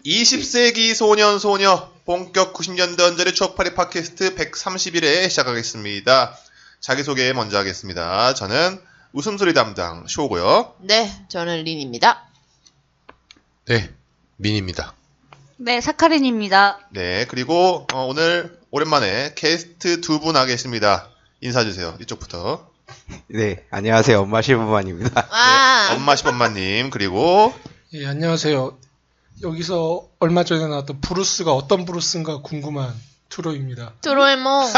20세기 소년 소녀 본격 90년대 언저리 추억팔이 팟캐스트 131회 시작하겠습니다. 자기소개 먼저 하겠습니다. 저는 웃음소리 담당 쇼고요. 네, 저는 린입니다. 네, 민입니다. 네, 사카린입니다. 네, 그리고 오늘 오랜만에 게스트 두 분 하겠습니다. 인사해주세요. 이쪽부터. 네, 안녕하세요. 엄마 시부만입니다. 네, 엄마 시범마님 그리고 예, 안녕하세요. 여기서 얼마 전에 나왔던 브루스가 어떤 브루스인가 궁금한 투로입니다. 드로에몽.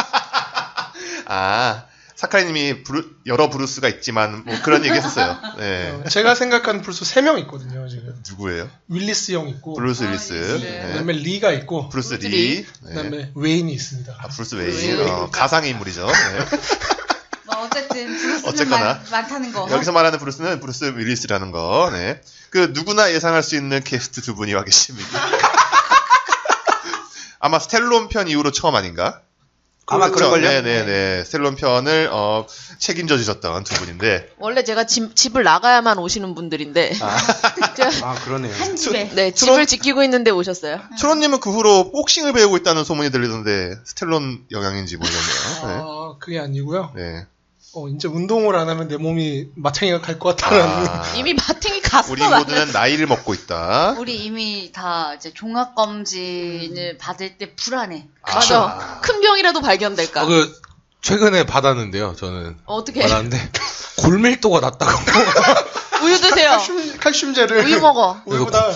사카리님이 여러 브루스가 있지만 뭐 그런 얘기 했었어요. 네. 제가 생각하는 브루스 3명 있거든요, 지금. 누구예요? 윌리스 형 있고, 브루스 윌리스. 네. 그다음에 리가 있고, 브루스 리. 네. 그다음에 웨인이 있습니다. 브루스 웨인. 가상의 인물이죠. 네. 뭐 어쨌든 브루스는 어쨌거나 많다는 거. 여기서 말하는 브루스는 브루스 윌리스라는 거. 네. 그 누구나 예상할 수 있는 게스트 두 분이 와 계십니다. 아마 스텔론 편 이후로 처음 아닌가? 아마 그럴걸요? 네네네. 스텔론 편을 책임져 주셨던 두 분인데. 원래 제가 집을 나가야만 오시는 분들인데. 그러네요. 한 집에. 네, 집을 지키고 있는데 오셨어요. 트롯님은 그 후로 복싱을 배우고 있다는 소문이 들리던데 스텔론 영향인지 모르겠네요. 그게 아니고요. 네. 이제 운동을 안 하면 내 몸이 마탱이가 갈 것 같다는. 이미 마팅이 갔어. 우리 모두는 나이를 먹고 있다. 우리 이미 다 이제 종합 검진을 받을 때 불안해. 맞아. 큰 병이라도 발견될까. 최근에 받았는데요. 저는 어떻게? 받았는데 골밀도가 낮다고. 우유 드세요. 칼슘제를. 우유 먹어. 우유보다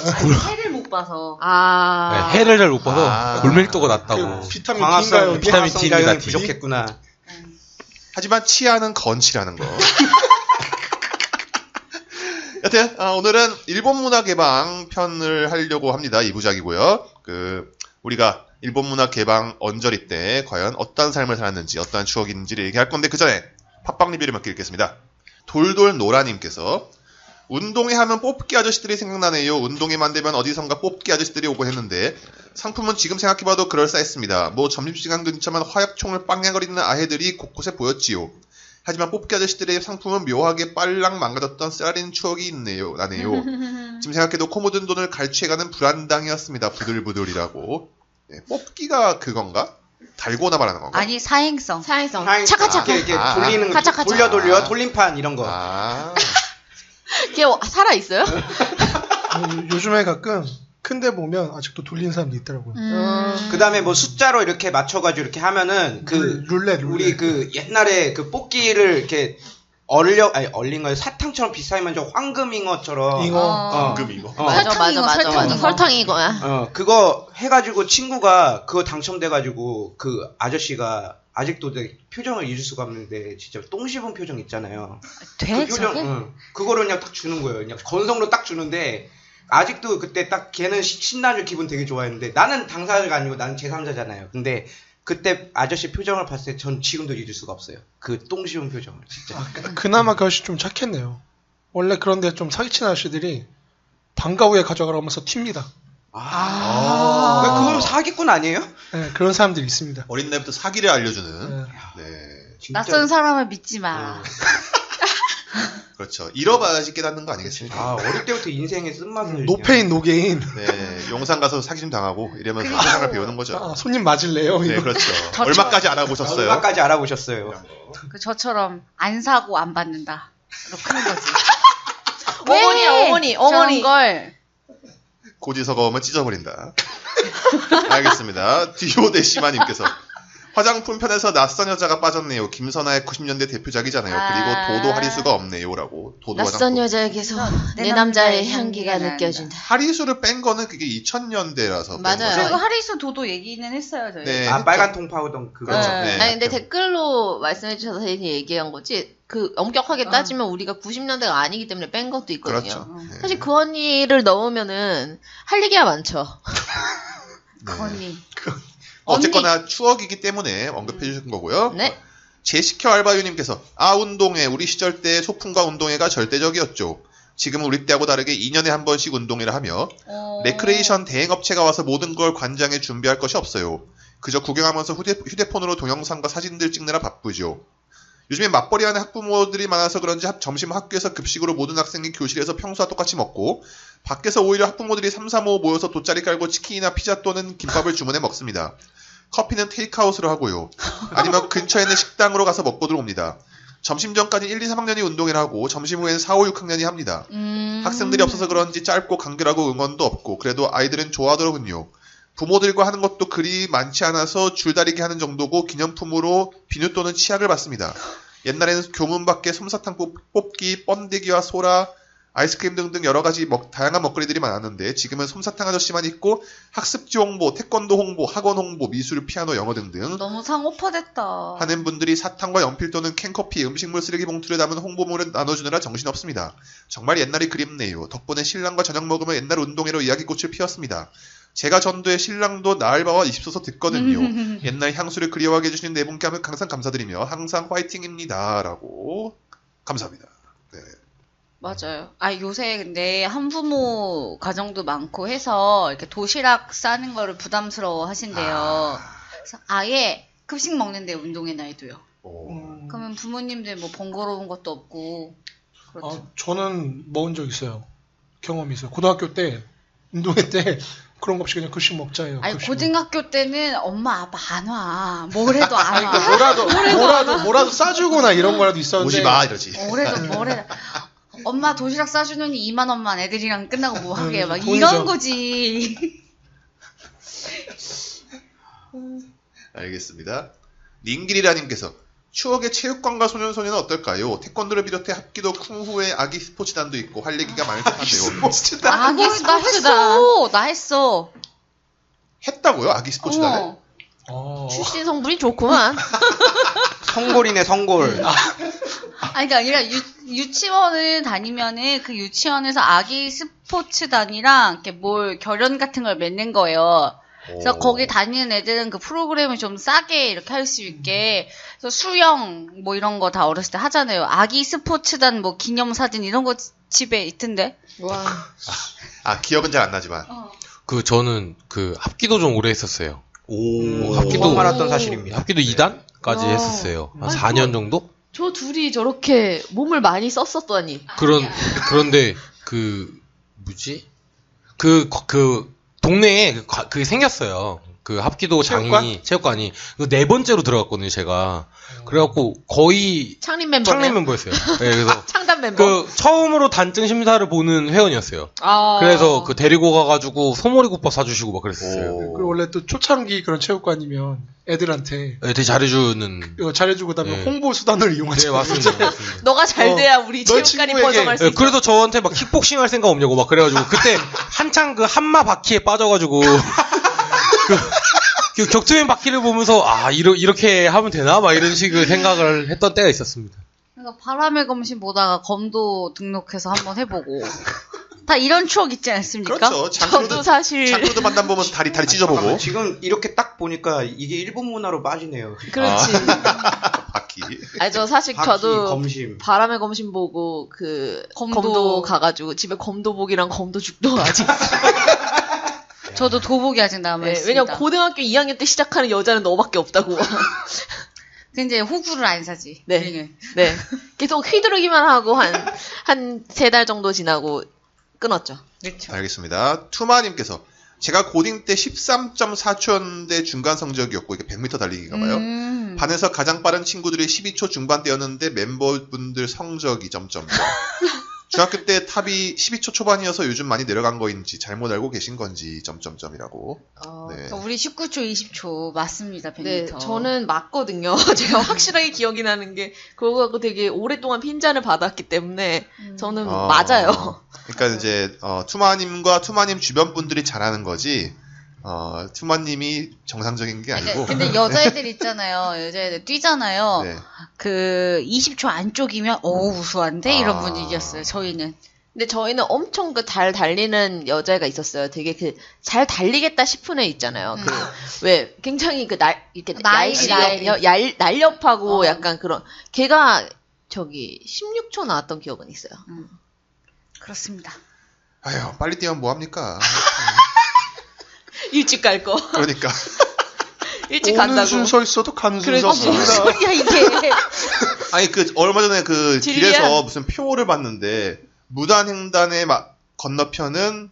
해를 못 봐서. 네, 해를 잘 못 봐서 골밀도가 낮다고. 그 비타민 D인가요? 비타민 D입니다. D. 부족했구나. 하지만 치아는 건치라는 거. 여튼 오늘은 일본 문화 개방 편을 하려고 합니다. 2부작이고요. 우리가 일본 문화 개방 언저리 때 과연 어떤 삶을 살았는지 어떠한 추억이 있는지를 얘기할 건데 그 전에 팟빵 리뷰를 몇 개 읽겠습니다. 돌돌노라님께서 운동회 하면 뽑기 아저씨들이 생각나네요. 운동회만 되면 어디선가 뽑기 아저씨들이 오곤 했는데 상품은 지금 생각해봐도 그럴싸했습니다. 뭐 점심시간 근처만 화약총을 빵냥거리는 아해들이 곳곳에 보였지요. 하지만 뽑기 아저씨들의 상품은 묘하게 빨랑 망가졌던 쓰라린 추억이 나네요. 지금 생각해도 코 묻은 돈을 갈취해가는 불안당이었습니다. 부들부들이라고. 네, 뽑기가 그건가? 달고나 말하는 건가? 아니, 사행성. 차카차카. 이렇게 돌리는 카차카차. 거. 돌려 돌림판 이런 거. 걔 살아있어요? 요즘에 가끔 큰데 보면 아직도 돌리는 사람도 있더라고요. 그다음에 뭐 숫자로 이렇게 맞춰가지고 이렇게 하면은 룰렛. 우리 옛날에 뽑기를 이렇게 얼린 거예요. 사탕처럼 비싸면 저 황금잉어처럼. 황금잉어. 맞아. 설탕잉어. 설탕이 이거야. 그거 해가지고 친구가 그거 당첨돼가지고 그 아저씨가 아직도 내 표정을 잊을 수가 없는데 진짜 똥 씹은 표정 있잖아요. 돼, 그 표정, 그거를 그냥 딱 주는 거예요. 그냥 건성으로 딱 주는데 아직도 그때 딱 걔는 신나는 기분 되게 좋아했는데 나는 당사자가 아니고 나는 제3자잖아요. 근데 그때 아저씨 표정을 봤을 때 전 지금도 잊을 수가 없어요. 그 똥 씹은 표정을 진짜. 그나마 그 아저씨 좀 착했네요. 원래 그런데 좀 사기친 아저씨들이 방과 후에 가져가라고 하면서 튑니다. 그건 사기꾼 아니에요? 네, 그런 사람들이 있습니다. 어린 나이부터 사기를 알려주는. 네. 진짜. 낯선 사람을 믿지 마. 그렇죠. 잃어봐야지 깨닫는 거 아니겠습니까? 어릴 때부터 인생의 쓴맛을. 노페인 노게인. 네, 용산 가서 사기 좀 당하고 이러면서 세상을 배우는 거죠. 손님 맞을래요? 네, 이거. 그렇죠. 얼마까지 알아보셨어요? 얼마까지 알아보셨어요? 저처럼 안 사고 안 받는다. 이렇게 크는 거지. 어머니. 저런 걸. 고지서가 오면 찢어버린다. 알겠습니다. 디오데시마님께서 화장품 편에서 낯선 여자가 빠졌네요. 김선아의 90년대 대표작이잖아요. 그리고 도도 하리수가 없네요라고. 도도 낯선 화장품. 여자에게서 내 남자의 향기가 느껴진다. 하리수를 뺀 거는 그게 2000년대라서 맞아요. 그리고 하리수 도도 얘기는 했어요, 저희. 네, 빨간 통파우던 그거. 그렇죠. 네. 아니 근데 댓글로 말씀해 주셔서 얘기한 거지. 엄격하게 따지면 우리가 90년대가 아니기 때문에 뺀 것도 있거든요. 그렇죠. 네. 사실 그 언니를 넣으면은 할 얘기가 많죠. 네. 언니. 어쨌거나 추억이기 때문에 언급해 주신 거고요. 네. 제시켜 알바유님께서 운동회 우리 시절 때 소풍과 운동회가 절대적이었죠. 지금은 우리 때하고 다르게 2년에 한 번씩 운동회를 하며 레크레이션 대행업체가 와서 모든 걸 관장에 준비할 것이 없어요. 그저 구경하면서 휴대폰으로 동영상과 사진들 찍느라 바쁘죠. 요즘에 맞벌이하는 학부모들이 많아서 그런지 점심 학교에서 급식으로 모든 학생이 교실에서 평소와 똑같이 먹고 밖에서 오히려 학부모들이 3, 4, 5 모여서 돗자리 깔고 치킨이나 피자 또는 김밥을 주문해 먹습니다. 커피는 테이크아웃으로 하고요. 아니면 근처에 있는 식당으로 가서 먹고 들어옵니다. 점심 전까지 1, 2, 3학년이 운동회를 하고 점심 후에는 4, 5, 6학년이 합니다. 학생들이 없어서 그런지 짧고 간결하고 응원도 없고 그래도 아이들은 좋아하더군요. 부모들과 하는 것도 그리 많지 않아서 줄다리기 하는 정도고 기념품으로 비누 또는 치약을 받습니다. 옛날에는 교문 밖에 솜사탕 뽑기, 번데기와 소라, 아이스크림 등등 여러 가지 다양한 먹거리들이 많았는데 지금은 솜사탕 아저씨만 있고 학습지 홍보, 태권도 홍보, 학원 홍보, 미술, 피아노, 영어 등등 너무 상오퍼됐다. 하는 분들이 사탕과 연필 또는 캔커피, 음식물 쓰레기 봉투를 담은 홍보물을 나눠주느라 정신없습니다. 정말 옛날이 그립네요. 덕분에 신랑과 저녁 먹으며 옛날 운동회로 이야기꽃을 피웠습니다. 제가 전도에 신랑도 나알바와 있어서 듣거든요. 옛날 향수를 그리워하게 해주시는 네 분께 항상 감사드리며 항상 화이팅입니다. 라고 감사합니다. 네. 맞아요. 요새 근데 한부모 가정도 많고 해서 이렇게 도시락 싸는 거를 부담스러워 하신대요. 그래서 아예 급식 먹는데 운동회 날도요. 그러면 부모님들 뭐 번거로운 것도 없고. 그렇죠. 저는 먹은 적 있어요. 경험이 있어요. 고등학교 때 운동회 때 그런 거 없이 그냥 급식 먹자예요. 고등학교 때는 엄마 아빠 안 와. 뭘 해도 안 와. 뭐라도 싸주거나 이런 거라도 있었는데. 오지 마 이러지. 뭐래도. 엄마 도시락 싸주느니 2만 원만 애들이랑 끝나고 뭐 하게 막 돈이죠. 이런 거지. 알겠습니다. 닝길이라님께서 추억의 체육관과 소년소녀는 어떨까요? 태권도를 비롯해 합기도, 쿵후의 아기 스포츠단도 있고 할 얘기가 많을 듯한데요. 나 했어. 했다고요? 아기 스포츠단을? 출신 성분이 좋구만. 성골이네 성골. 그러니까 아니라 유치원을 다니면은 그 유치원에서 아기 스포츠단이랑 이렇게 뭘 결연 같은 걸 맺는 거예요. 그래서 거기 다니는 애들은 그 프로그램을 좀 싸게 이렇게 할 수 있게 그래서 수영 뭐 이런 거 다 어렸을 때 하잖아요. 아기 스포츠단 뭐 기념사진 이런 거 집에 있던데. 와. 기억은 잘 안 나지만. 저는 합기도 좀 오래 했었어요. 합기도 말았던 사실입니다. 합기도 2단까지 했었어요. 한 4년 정도? 저 둘이 저렇게 몸을 많이 썼었다니. 그런데 동네에 그게 생겼어요. 그 합기도 체육관이 네 번째로 들어갔거든요, 제가. 그래갖고 거의 창립 멤버였어요. 네, 그래서 창단 멤버. 처음으로 단증 심사를 보는 회원이었어요. 그래서 데리고 가가지고 소머리국밥 사주시고 막 그랬었어요. 그리고 원래 또 초창기 그런 체육관이면 애들한테 되게 잘해주는. 잘해주고 그다음에 홍보 수단을 이용하죠. 네, 맞습니다. 너가 잘 돼야 우리 체육관이 번성할 수 있어. 그래도 저한테 막 킥복싱 할 생각 없냐고 막 그래가지고 그때 한창 한마 바퀴에 빠져가지고 그 격투맨 바퀴를 보면서 이렇게 하면 되나 막 이런 식의 생각을 했던 때가 있었습니다. 그러니까 바람의 검신 보다가 검도 등록해서 한번 해보고 다 이런 추억 있지 않습니까? 그렇죠. 저도 사실 장크로드 만남 보면 다리 찢어보고. 지금 이렇게 딱 보니까 이게 일본 문화로 빠지네요. 그렇지. 바퀴. 저 사실 저도 검심. 바람의 검신 보고 검도 가가지고 집에 검도복이랑 검도죽도 아직. 저도 도복이 아직 남아있습니다. 왜냐면 고등학교 2학년 때 시작하는 여자는 너밖에 없다고. 근데 호구를 안 사지. 네. 계속 휘두르기만 하고 한 3달 정도 지나고 끊었죠. 그렇죠. 알겠습니다. 투마님께서 제가 고딩 때 13.4초였는데 중간 성적이었고 이게 100m 달리기가 봐요. 반에서 가장 빠른 친구들이 12초 중반대였는데 member분들 성적이 점점점. 중학교 때 탑이 12초 초반이어서 요즘 많이 내려간 거인지 잘못 알고 계신 건지 점점점이라고. 네. 우리 19초, 20초 맞습니다. 100m. 네, 저는 맞거든요. 제가 확실하게 기억이 나는 게 그거 갖고 되게 오랫동안 핀잔을 받았기 때문에 저는 맞아요. 그러니까 이제 투마님과 투마님 주변 분들이 잘하는 거지. 투마님이 정상적인 게 아니고. 근데 여자애들 있잖아요. 여자애들 뛰잖아요. 네. 20초 안쪽이면 우수한데 이런 분위기였어요. 저희는. 근데 저희는 엄청 잘 달리는 여자애가 있었어요. 되게 잘 달리겠다 싶은 애 있잖아요. 왜 굉장히 이렇게 날렵하고 약간 그런. 걔가 16초 나왔던 기억은 있어요. 그렇습니다. 아휴, 빨리 뛰면 뭐 합니까? 일찍 갈 거. 그러니까. 일찍 간다고. 오는 순서 있어도 가는 순서 그렇지. 없습니다. 야, 이게. 아니 그 얼마 전에 그 딜리안. 길에서 무슨 표를 봤는데 무단횡단의 건너편은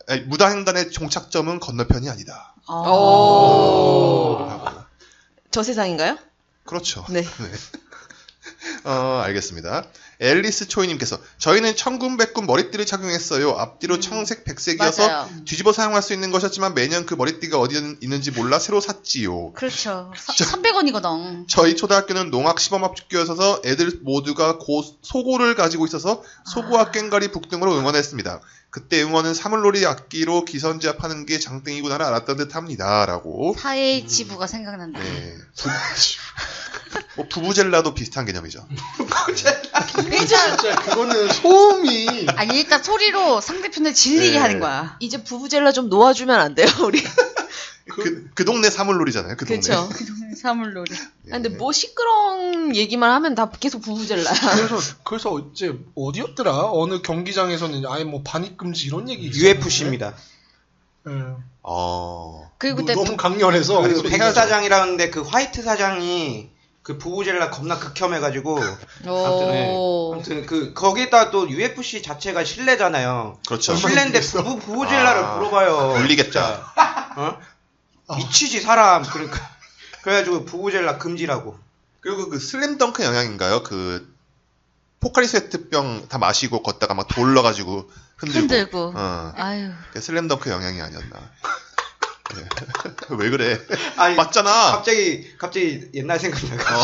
아니, 무단횡단의 종착점은 건너편이 아니다. 오. 저 세상인가요? 그렇죠. 네. 알겠습니다. 앨리스 초이님께서 저희는 청군백군 머리띠를 착용했어요. 앞뒤로 청색 백색이어서 맞아요. 뒤집어 사용할 수 있는 것이었지만 매년 그 머리띠가 어디 있는지 몰라 새로 샀지요. 그렇죠. 300원이거든. 저희 초등학교는 농악 시범학교여서 애들 모두가 소고를 가지고 있어서 소고와 꽹과리 북등으로 응원했습니다. 그때 응원은 사물놀이 악기로 기선제압하는 게 장땡이구나를 알았던 듯합니다. 라고. 사회의 지부가 생각난다. 네. 뭐 부부젤라도 비슷한 개념이죠. 진짜 그거는 소음이 아니 일단 소리로 상대편을 질리게 네. 하는 거야. 이제 부부젤라 좀 놓아주면 안 돼요, 우리? 그 동네 사물놀이잖아요. 그 동네. 그렇죠. 사물놀이. 예. 근데 뭐 시끄러운 얘기만 하면 다 계속 부부젤라야. 그래서 이제 어디였더라? 어느 경기장에서는 아예 뭐 반입 금지 이런 얘기 UFC입니다. 그리고 그때 너무 강렬해서 그 소리 백 해야죠. 사장이라는데 그 화이트 사장이 그 부부젤라 겁나 극혐해가지고 아무튼 그 거기다 또 UFC 자체가 실내잖아요. 그렇죠. 실내인데 부부젤라를 물어봐요. 물리겠다. 미치지 사람. 그러니까 그래가지고 부부젤라 금지라고. 그리고 그 슬램덩크 영향인가요? 그 포카리 스웨트병 다 마시고 걷다가 막 돌러가지고 흔들고. 아유. 그 슬램덩크 영향이 아니었나. 네. 왜 그래? 아니, 맞잖아. 갑자기 옛날 생각나가.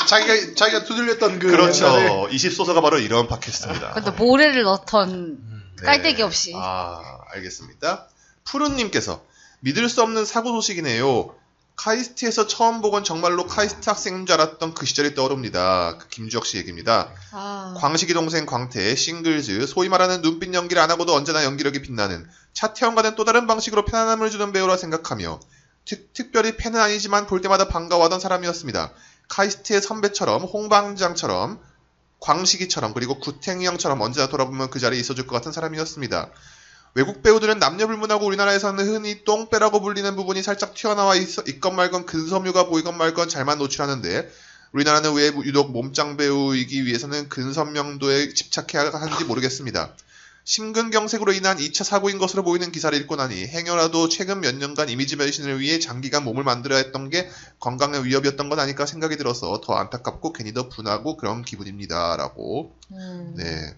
자기가 두들렸던 그 그렇죠. 옛날에 20소서가 바로 이런 팟캐스트입니다. 근데 모래를 넣던 네. 깔때기 없이. 알겠습니다. 푸른님께서 믿을 수 없는 사고 소식이네요. 카이스트에서 처음 보건 정말로 카이스트 학생인 줄 알았던 그 시절이 떠오릅니다. 그 김주혁 씨 얘기입니다. 광식이 동생 광태, 싱글즈, 소위 말하는 눈빛 연기를 안 하고도 언제나 연기력이 빛나는 차태현과는 또 다른 방식으로 편안함을 주는 배우라 생각하며 특별히 팬은 아니지만 볼 때마다 반가워하던 사람이었습니다. 카이스트의 선배처럼 홍방장처럼 광식이처럼 그리고 구탱이 형처럼 언제나 돌아보면 그 자리에 있어줄 것 같은 사람이었습니다. 외국 배우들은 남녀불문하고 우리나라에서는 흔히 똥배라고 불리는 부분이 살짝 튀어나와 있건 말건 근섬유가 보이건 말건 잘만 노출하는데 우리나라는 왜 유독 몸짱 배우이기 위해서는 근섬명도에 집착해야 하는지 모르겠습니다. 심근경색으로 인한 2차 사고인 것으로 보이는 기사를 읽고 나니 행여라도 최근 몇 년간 이미지 변신을 위해 장기간 몸을 만들어야 했던 게 건강에 위협이었던 건 아닐까 생각이 들어서 더 안타깝고 괜히 더 분하고 그런 기분입니다. 라고. 네,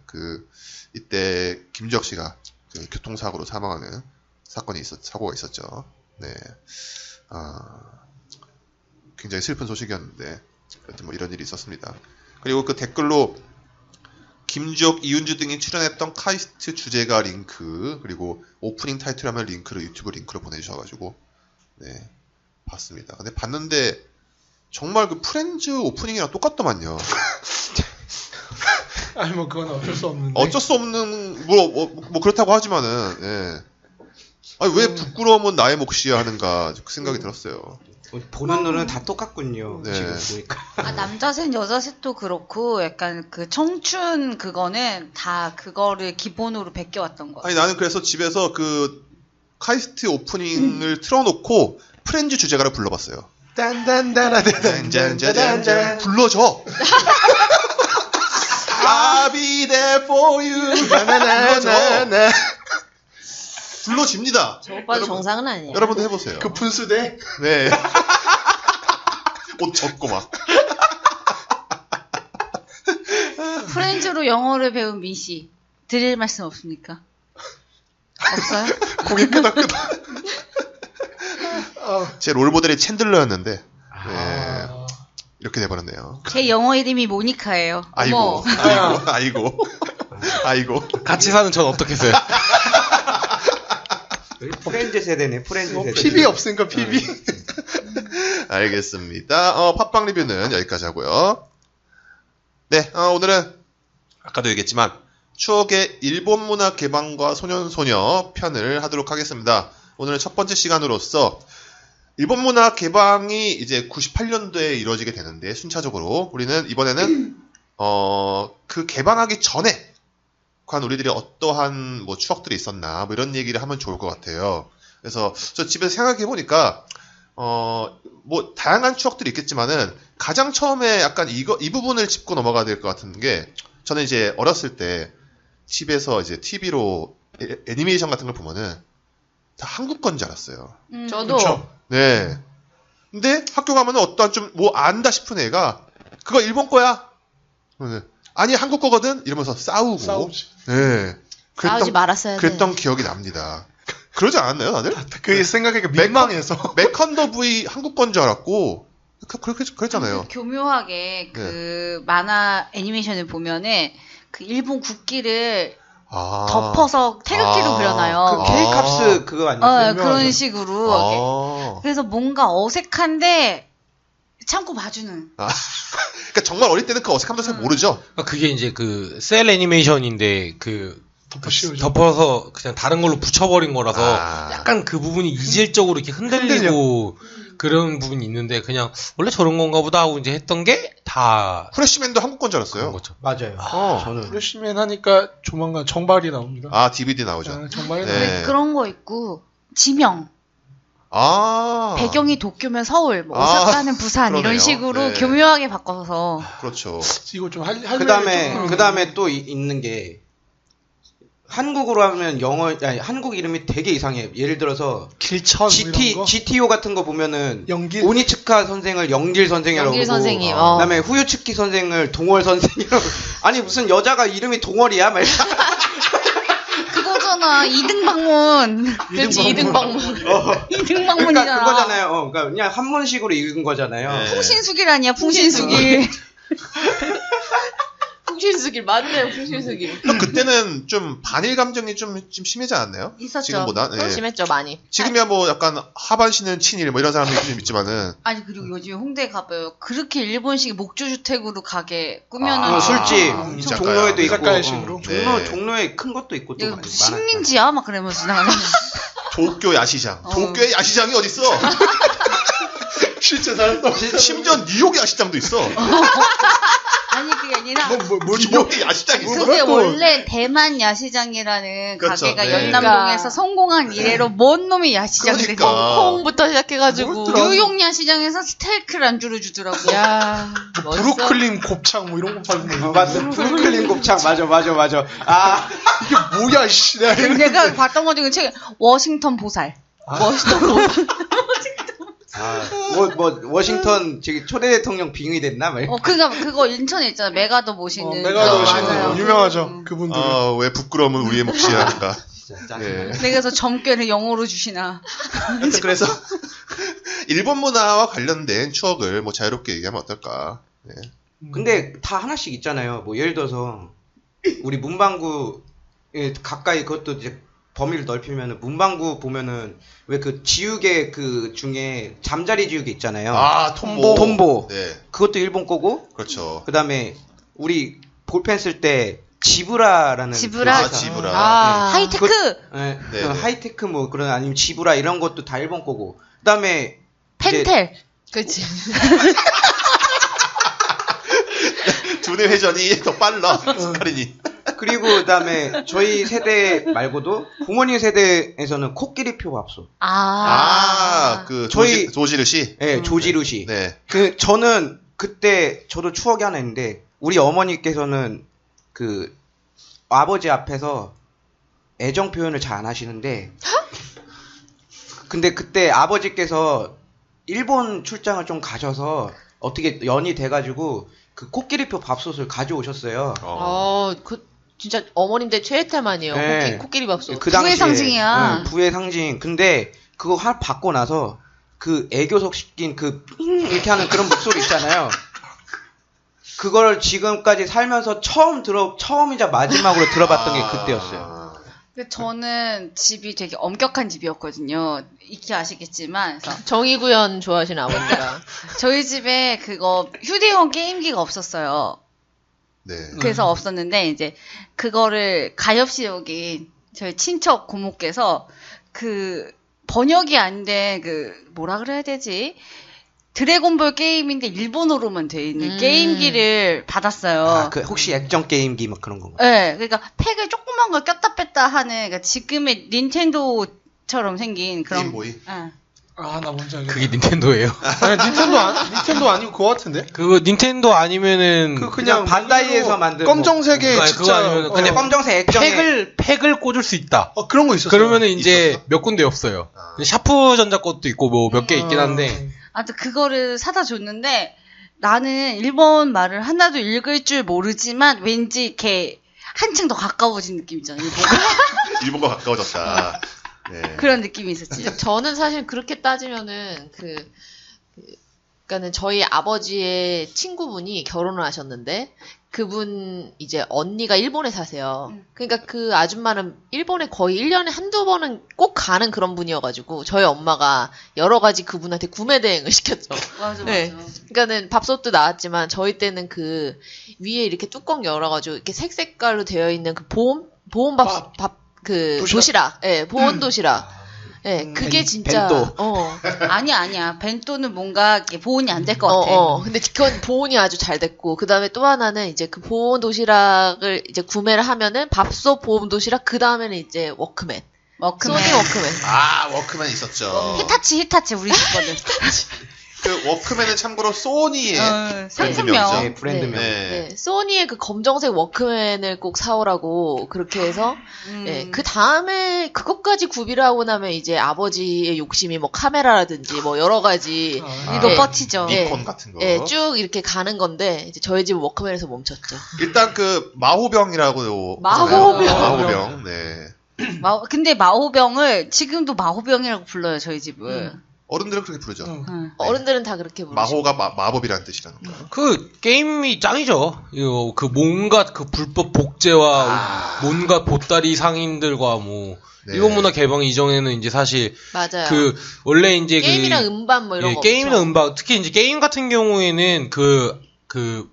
이때 김주혁 씨가 그 교통사고로 사망하는 사고가 있었죠. 네. 굉장히 슬픈 소식이었는데, 그래도 뭐 이런 일이 있었습니다. 그리고 그 댓글로 김주혁, 이윤주 등이 출연했던 카이스트 주제가 링크, 그리고 오프닝 타이틀하면 링크를 유튜브 링크로 보내주셔가지고, 네. 봤습니다. 근데 봤는데, 정말 그 프렌즈 오프닝이랑 똑같더만요. 아니 뭐 그건 어쩔 수 없는데 어쩔 수 없는 뭐 그렇다고 하지만은 예. 아니 왜 부끄러움은 나의 몫이야 하는가 생각이 들었어요. 보는 눈은 다 똑같군요. 네. 지금 보니까. 남자 셋, 여자 셋도 그렇고 약간 그 청춘 그거는 다 그거를 기본으로 베껴왔던 거. 아니 나는 그래서 집에서 그 카이스트 오프닝을 틀어놓고 프렌즈 주제가를 불러봤어요. 짠짠짠짠짠짠 불러줘. I'll be there for you. 불러집니다. 저 오빠도 정상은 아니에요. 여러분도 해보세요. 그 분수대 네. 옷 젖고 막. 프렌즈로 영어를 배운 민 씨. 드릴 말씀 없습니까? 없어요? 고개 끄덕끄덕. 제 롤모델이 챈들러였는데 네. 이렇게 돼버렸네요. 제 영어 이름이 모니카예요. 아이고, 어머. 아이고. 같이 사는 전 어떻겠어요? 프렌즈 세대네. 프렌즈 세대. PB 없으니까 PB. 알겠습니다. 팟빵 리뷰는 여기까지 하고요. 네, 오늘은 아까도 얘기했지만 추억의 일본 문화 개방과 소년소녀 편을 하도록 하겠습니다. 오늘 첫 번째 시간으로서 일본 문화 개방이 이제 98년도에 이루어지게 되는데 순차적으로 우리는 이번에는 그 개방하기 전에 과연 우리들이 어떠한 뭐 추억들이 있었나 뭐 이런 얘기를 하면 좋을 것 같아요. 그래서 저 집에서 생각해 보니까 뭐 다양한 추억들이 있겠지만은 가장 처음에 약간 이 부분을 짚고 넘어가야 될 것 같은 게 저는 이제 어렸을 때 집에서 이제 TV로 애니메이션 같은 걸 보면은 다 한국 건 줄 알았어요. 저도 그쵸. 네. 근데 학교 가면은 어떤 좀 뭐 안다 싶은 애가 그거 일본 거야? 그러면은 아니 한국 거거든? 이러면서 싸우고. 싸우지. 네. 싸우지 말았어야 돼. 그랬던 기억이 납니다. 그러지 않았나요, 다들? 그 생각에 민망해서. 맥컨더 V 한국 건 줄 알았고 그랬잖아요. 교묘하게 그 만화 애니메이션을 보면은 그 일본 국기를 아. 덮어서 태극기로 아. 그려놔요. 그 K캅스 그거 아니었어요? 그런 식으로. 아. 그래서 뭔가 어색한데 참고 봐주는. 그러니까 정말 어릴 때는 그 어색함도 잘 모르죠. 그러니까 그게 이제 그 셀 애니메이션인데 덮어서 그냥 다른 걸로 붙여버린 거라서 아. 약간 그 부분이 이질적으로 이렇게 흔들리고 그런 부분이 있는데 그냥 원래 저런 건가 보다 하고 이제 했던 게 다 프레시맨도 한국 건 줄 그런 알았어요. 거죠. 맞아요. 저는 프레시맨 하니까 조만간 정발이 나옵니다. 아, DVD 나오죠. 정발이 네. 나옵니다. 그런 거 있고 지명. 아. 배경이 도쿄면 서울, 뭐 아, 오사카는 부산 그러네요. 이런 식으로 네. 교묘하게 바꿔서. 그렇죠. 이거 좀 그다음에 또 있는 게 한국으로 하면 한국 이름이 되게 이상해요. 예를 들어서 길천 이런 거. GTO 같은 거 보면은 연길. 오니츠카 선생을 영길 선생이라고 연길 부르고 선생님. 그다음에 후유츠키 선생을 동월 선생이라고 아니 무슨 여자가 이름이 동월이야? 말 그거잖아. 이등방문. 그렇지 이등방문. 이등방문이잖아. 그러니까 그거잖아요. 그러니까 그냥 한문식으로 읽은 거잖아요. 네. 풍신수길 아니야, 풍신수길. 풍신수길 맞네요. 풍신수길. 또 그때는 좀 반일 감정이 좀 심하지 않았나요? 있었죠. 지금보다. 네. 심했죠 많이. 지금이야 뭐 약간 하반신은 친일 뭐 이런 사람들이 좀 있지만은 아니, 그리고 요즘 홍대에 가봐요. 그렇게 일본식 목조주택으로 가게 꾸며놓은 아, 술집 진짜 종로에도 있고 이자카야식으로. 네. 종로에 큰 것도 있고 또 이거 많아요. 식민지야? 막 그러면서 지나가면. 도쿄 야시장. 도쿄에 야시장이 어딨어? 실제 살았어. 심지어 뉴욕 야시장도 있어. 아니, 그게 아니라. 뉴욕에 야시장이 있어. 그게 또- 원래 대만 야시장이라는 그렇죠. 가게가 네. 연남동에서 성공한 이래로 뭔 놈이 야시장을 그러니까. 홍부터 시작해가지고. 뭐였더라? 뉴욕 야시장에서 스테이크를 안주로 주더라고. 야 멋있어. 브루클린 곱창 뭐 이런 거 팔는 거. 맞아. 브루클린 곱창 맞아. 아 이게 뭐야 씨. 내가 봤던 것 중에 책 워싱턴 보살. 멋있어. 워싱턴 저기 초대 대통령 빙의 됐나 말. 그거 인천에 있잖아. 메가더 모시는. 메가더 맞아요. 시는 유명하죠. 그분들. 왜 부끄러움은 우리의 몫이야 하니까. 네. 내가서 점괘를 영어로 주시나. 하여튼 그래서 일본 문화와 관련된 추억을 뭐 자유롭게 얘기하면 어떨까. 네. 근데 다 하나씩 있잖아요. 뭐 예를 들어서 우리 문방구 가까이 그것도 이제 범위를 넓히면은 문방구 보면은 왜 그 지우개 그 중에 잠자리 지우개 있잖아요. 아, 톰보. 네. 그것도 일본 거고. 그렇죠. 그다음에 우리 볼펜 쓸 때 지브라라는 지브라. 아, 그 회사. 지브라. 아, 하이테크. 네, 네, 그 네. 하이테크 뭐 그런 아니면 지브라 이런 것도 다 일본 거고. 그다음에 펜텔. 그렇지. 두뇌 회전이 더 빨라. 스카린이. 그리고 그다음에 저희 세대 말고도 부모님 세대에서는 코끼리표 밥솥. 그 저희- 조지르 씨. 네, 조지루시. 네. 저는 그때 저도 추억이 하나 있는데 우리 어머니께서는 그 아버지 앞에서 애정 표현을 잘 안 하시는데 근데 그때 아버지께서 일본 출장을 좀 가셔서 어떻게 연이 돼가지고 그 코끼리표 밥솥을 가져오셨어요. 진짜 어머님들 최애템 아니에요. 네. 코끼리 밥솥. 그 부의 당시에, 상징이야. 부의 상징. 근데 그거 받고 나서 그 애교석 시킨 그 이렇게 하는 그런 목소리 있잖아요. 그걸 지금까지 살면서 처음이자 마지막으로 들어봤던 게 그때였어요. 근데 저는 집이 되게 엄격한 집이었거든요. 익히 아시겠지만. 그래서 정의구현 좋아하시는 아버지가. 저희 집에 그거 휴대용 게임기가 없었어요. 네. 그래서 없었는데 이제 그거를 가엾이 여기 저희 친척 고모께서 그 번역이 안 된 그 뭐라 그래야 되지? 드래곤볼 게임인데 일본어로만 돼 있는 게임기를 받았어요. 그 혹시 액정 게임기 막 그런 건가요? 네, 그러니까 팩을 조그만 거 꼈다 뺐다 하는 그러니까 지금의 닌텐도처럼 생긴 그런. 게임보이. 네. 아, 나 뭔지 알겠다. 그게 닌텐도예요. 아니, 닌텐도 아니고 그거 같은데? 그거 닌텐도 아니면은 그냥 반다이에서 만든 검정색의 그거 진짜 아니면은 근데 검정색 액정에 팩을 꽂을 수 있다. 그런 거 있었어. 그러면은 이제 있었어? 몇 군데 없어요. 아. 샤프 전자 것도 있고 뭐 몇 개 있긴 한데 아무튼 그거를 사다 줬는데 나는 일본 말을 하나도 읽을 줄 모르지만 왠지 이렇게 한층 더 가까워진 느낌 있잖아요. 일본과 가까워졌다. 네. 그런 느낌이 있었지. 저는 사실 그렇게 따지면은 그러니까는 저희 아버지의 친구분이 결혼을 하셨는데 그분 이제 언니가 일본에 사세요. 그러니까 그 아줌마는 일본에 거의 1년에 한두 번은 꼭 가는 그런 분이어가지고 저희 엄마가 여러 가지 그분한테 구매 대행을 시켰죠. 맞아, 네. 맞아. 그러니까는 밥솥도 나왔지만 저희 때는 그 위에 이렇게 뚜껑 열어가지고 이렇게 색깔로 되어 있는 그 보온 도시락. 예, 보온 도시락. 예, 그게 진짜. 벤또. 아니야. 벤또는 뭔가 이렇게 보온이 안 될 것 같아. 근데 그건 보온이 아주 잘 됐고, 그 다음에 또 하나는 이제 그 보온 도시락을 이제 구매를 하면은 밥솥 보온 도시락, 그 다음에는 이제 워크맨. 워크맨. 소니 워크맨. 아, 워크맨 있었죠. 히타치 우리 집 거는. 그 워크맨은 참고로 소니의 상품명. 네, 브랜드명. 네. 네, 소니의 그 검정색 워크맨을 꼭 사오라고 그렇게 해서 네, 그 다음에 그것까지 구비를 하고 나면 이제 아버지의 욕심이 뭐 카메라라든지 뭐 여러 가지 이거 네. 뻗치죠. 니콘 같은 거. 네, 쭉 이렇게 가는 건데 이제 저희 집은 워크맨에서 멈췄죠. 일단 그 마호병이라고 마호병. 하잖아요. 마호병. 네. 근데 마호병을 지금도 마호병이라고 불러요 저희 집은. 어른들은 그렇게 부르죠. 어른들은 다 그렇게 부르죠. 마호가 마법이라는 뜻이라는 거. 그 게임이 짱이죠. 이거 그 뭔가 그 불법 복제와 뭔가 보따리 상인들과 뭐 네. 일본 문화 개방 이전에는 이제 사실 맞아요. 그 원래 이제 게임이랑 음반 뭐 이런 거 게임이랑 없죠. 음반 특히 이제 게임 같은 경우에는 그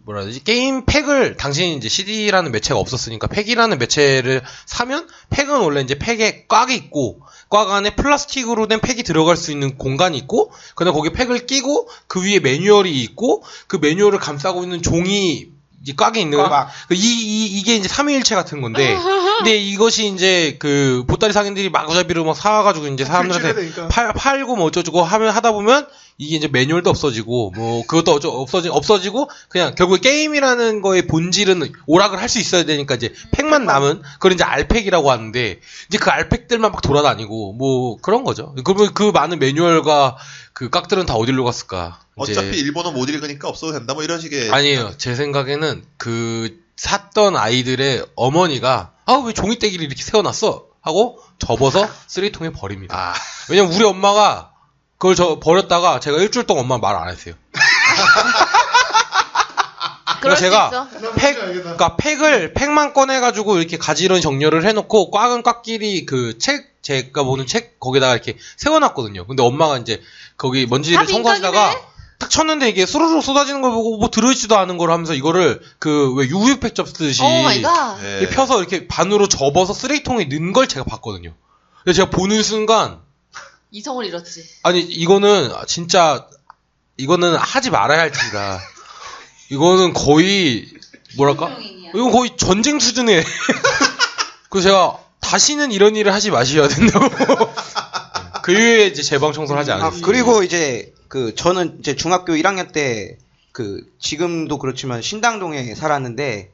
뭐라 해야 되지? 게임 팩을 당시에 이제 CD라는 매체가 없었으니까 팩이라는 매체를 사면 팩은 원래 이제 팩에 꽉이 있고 꽉 안에 플라스틱으로 된 팩이 들어갈 수 있는 공간이 있고 그다음 거기에 팩을 끼고 그 위에 매뉴얼이 있고 그 매뉴얼을 감싸고 있는 종이 이 꽉이 있는 꽉. 이게 이제 삼위일체 같은 건데 근데 이것이 이제 그 보따리 상인들이 마구잡이로 막 사와가지고 이제 사람들한테 팔고 뭐 어쩌고 하다 보면 이게 이제 매뉴얼도 없어지고 뭐 그것도 없어지고 그냥 결국에 게임이라는 거의 본질은 오락을 할 수 있어야 되니까 이제 팩만 남은 그걸 이제 알팩이라고 하는데 이제 그 알팩들만 막 돌아다니고 뭐 그런 거죠. 그러면 그 많은 매뉴얼과 그 깍들은 다 어디로 갔을까? 이제 어차피 일본어 못 읽으니까 없어도 된다 뭐 이런 식의. 아니에요. 제 생각에는 그 샀던 아이들의 어머니가 왜 종이떼기를 이렇게 세워놨어? 하고 접어서 쓰레기통에 버립니다. 왜냐면 우리 엄마가 그걸 버렸다가 제가 일주일 동안 엄마 말 안 했어요. 그럴 수 제가 있어. 그러니까 팩만 꺼내가지고 이렇게 가지런 정렬을 해놓고 꽉은 꽉끼리 그 제가 보는 책 거기다가 이렇게 세워놨거든요. 근데 엄마가 이제 거기 먼지를 다 청소하다가 민간이네? 딱 쳤는데 이게 수르륵 쏟아지는 걸 보고 뭐 들어있지도 않은 걸 하면서 이거를 그 왜 우유팩 접듯이 오 마이 갓. 네. 이렇게 펴서 이렇게 반으로 접어서 쓰레기통에 넣은 걸 제가 봤거든요. 그래서 제가 보는 순간 이성을 잃었지. 아니 이거는 진짜 이거는 하지 말아야 할 짓이다. 이거는 거의 뭐랄까? 이건 거의 전쟁 수준의. 그래서 제가 다시는 이런 일을 하지 마셔야 된다고. 그 이후에 이제 재방 청소를 하지 않았어요. 그리고 이제 저는 이제 중학교 1학년 때 지금도 그렇지만 신당동에 살았는데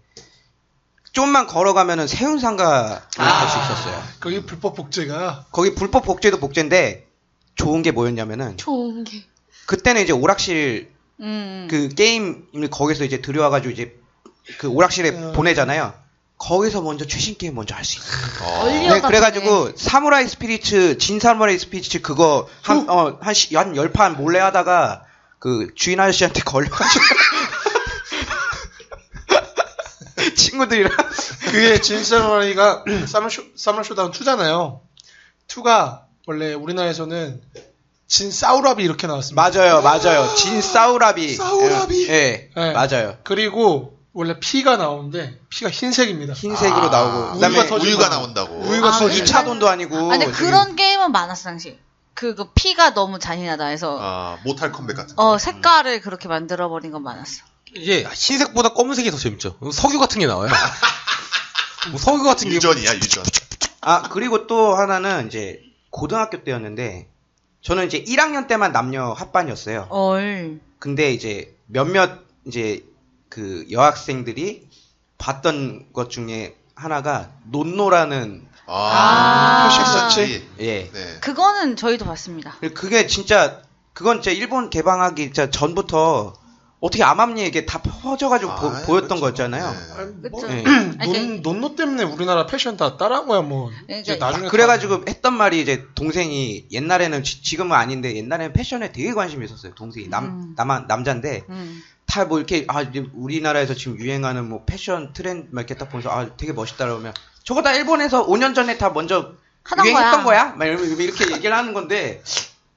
좀만 걸어가면은 세운상가를 갈 수 있었어요. 거기 불법 복제가 거기 불법 복제도 복제인데 좋은 게 뭐였냐면은 좋은 게. 그때는 이제 오락실 그 게임을 거기서 이제 들여와가지고 이제 그 오락실에 보내잖아요. 거기서 먼저 최신 게임 먼저 할 수 있어요. 네, 그래가지고 사무라이 스피리츠 진 사무라이 스피리츠 그거 한 10판 몰래 하다가 그 주인 아저씨한테 걸려가지고 친구들이랑 그게 진 사무라이가 사무라 쇼다운 2잖아요. 2가 원래 우리나라에서는 진 사우라비 이렇게 나왔습니다. 맞아요. 진 사우라비. 예, 네. 맞아요. 그리고 원래 피가 나오는데 피가 흰색입니다. 흰색으로 나오고 그다음에 우유가 나온다고. 우유가 터지는 2차돈도 아니고. 근데 그런 게임은 많았어 당시. 그 피가 너무 잔인하다 해서 모탈 컴백 같은 거. 색깔을 그렇게 만들어버린 건 많았어. 이제 흰색보다 검은색이 더 재밌죠. 석유 같은 게 나와요. 뭐 석유 같은 게 유전이야 유전. 그리고 또 하나는 이제 고등학교 때였는데 저는 이제 1학년 때만 남녀 합반이었어요. 근데 이제 몇몇 이제 그 여학생들이 봤던 것 중에 하나가 논노라는 표시했었지. 예. 네. 그거는 저희도 봤습니다. 그게 진짜 그건 진짜 일본 개방하기 진짜 전부터 어떻게 암암리에게 다 퍼져가지고 보였던 거였잖아요. 네. 그쵸. 네. 논노 때문에 우리나라 패션 다 따라한 거야 뭐. 이제 나중에 그래가지고 했던 말이 이제 동생이 옛날에는 지금은 아닌데 옛날에는 패션에 되게 관심이 있었어요. 동생이 남자인데 다 뭐 이렇게 이제 우리나라에서 지금 유행하는 뭐 패션 트렌드 막 이렇게 딱 보면서 되게 멋있다 그러면 저거 다 일본에서 5년 전에 다 먼저 유행했던 거야? 막 이렇게 얘기를 하는 건데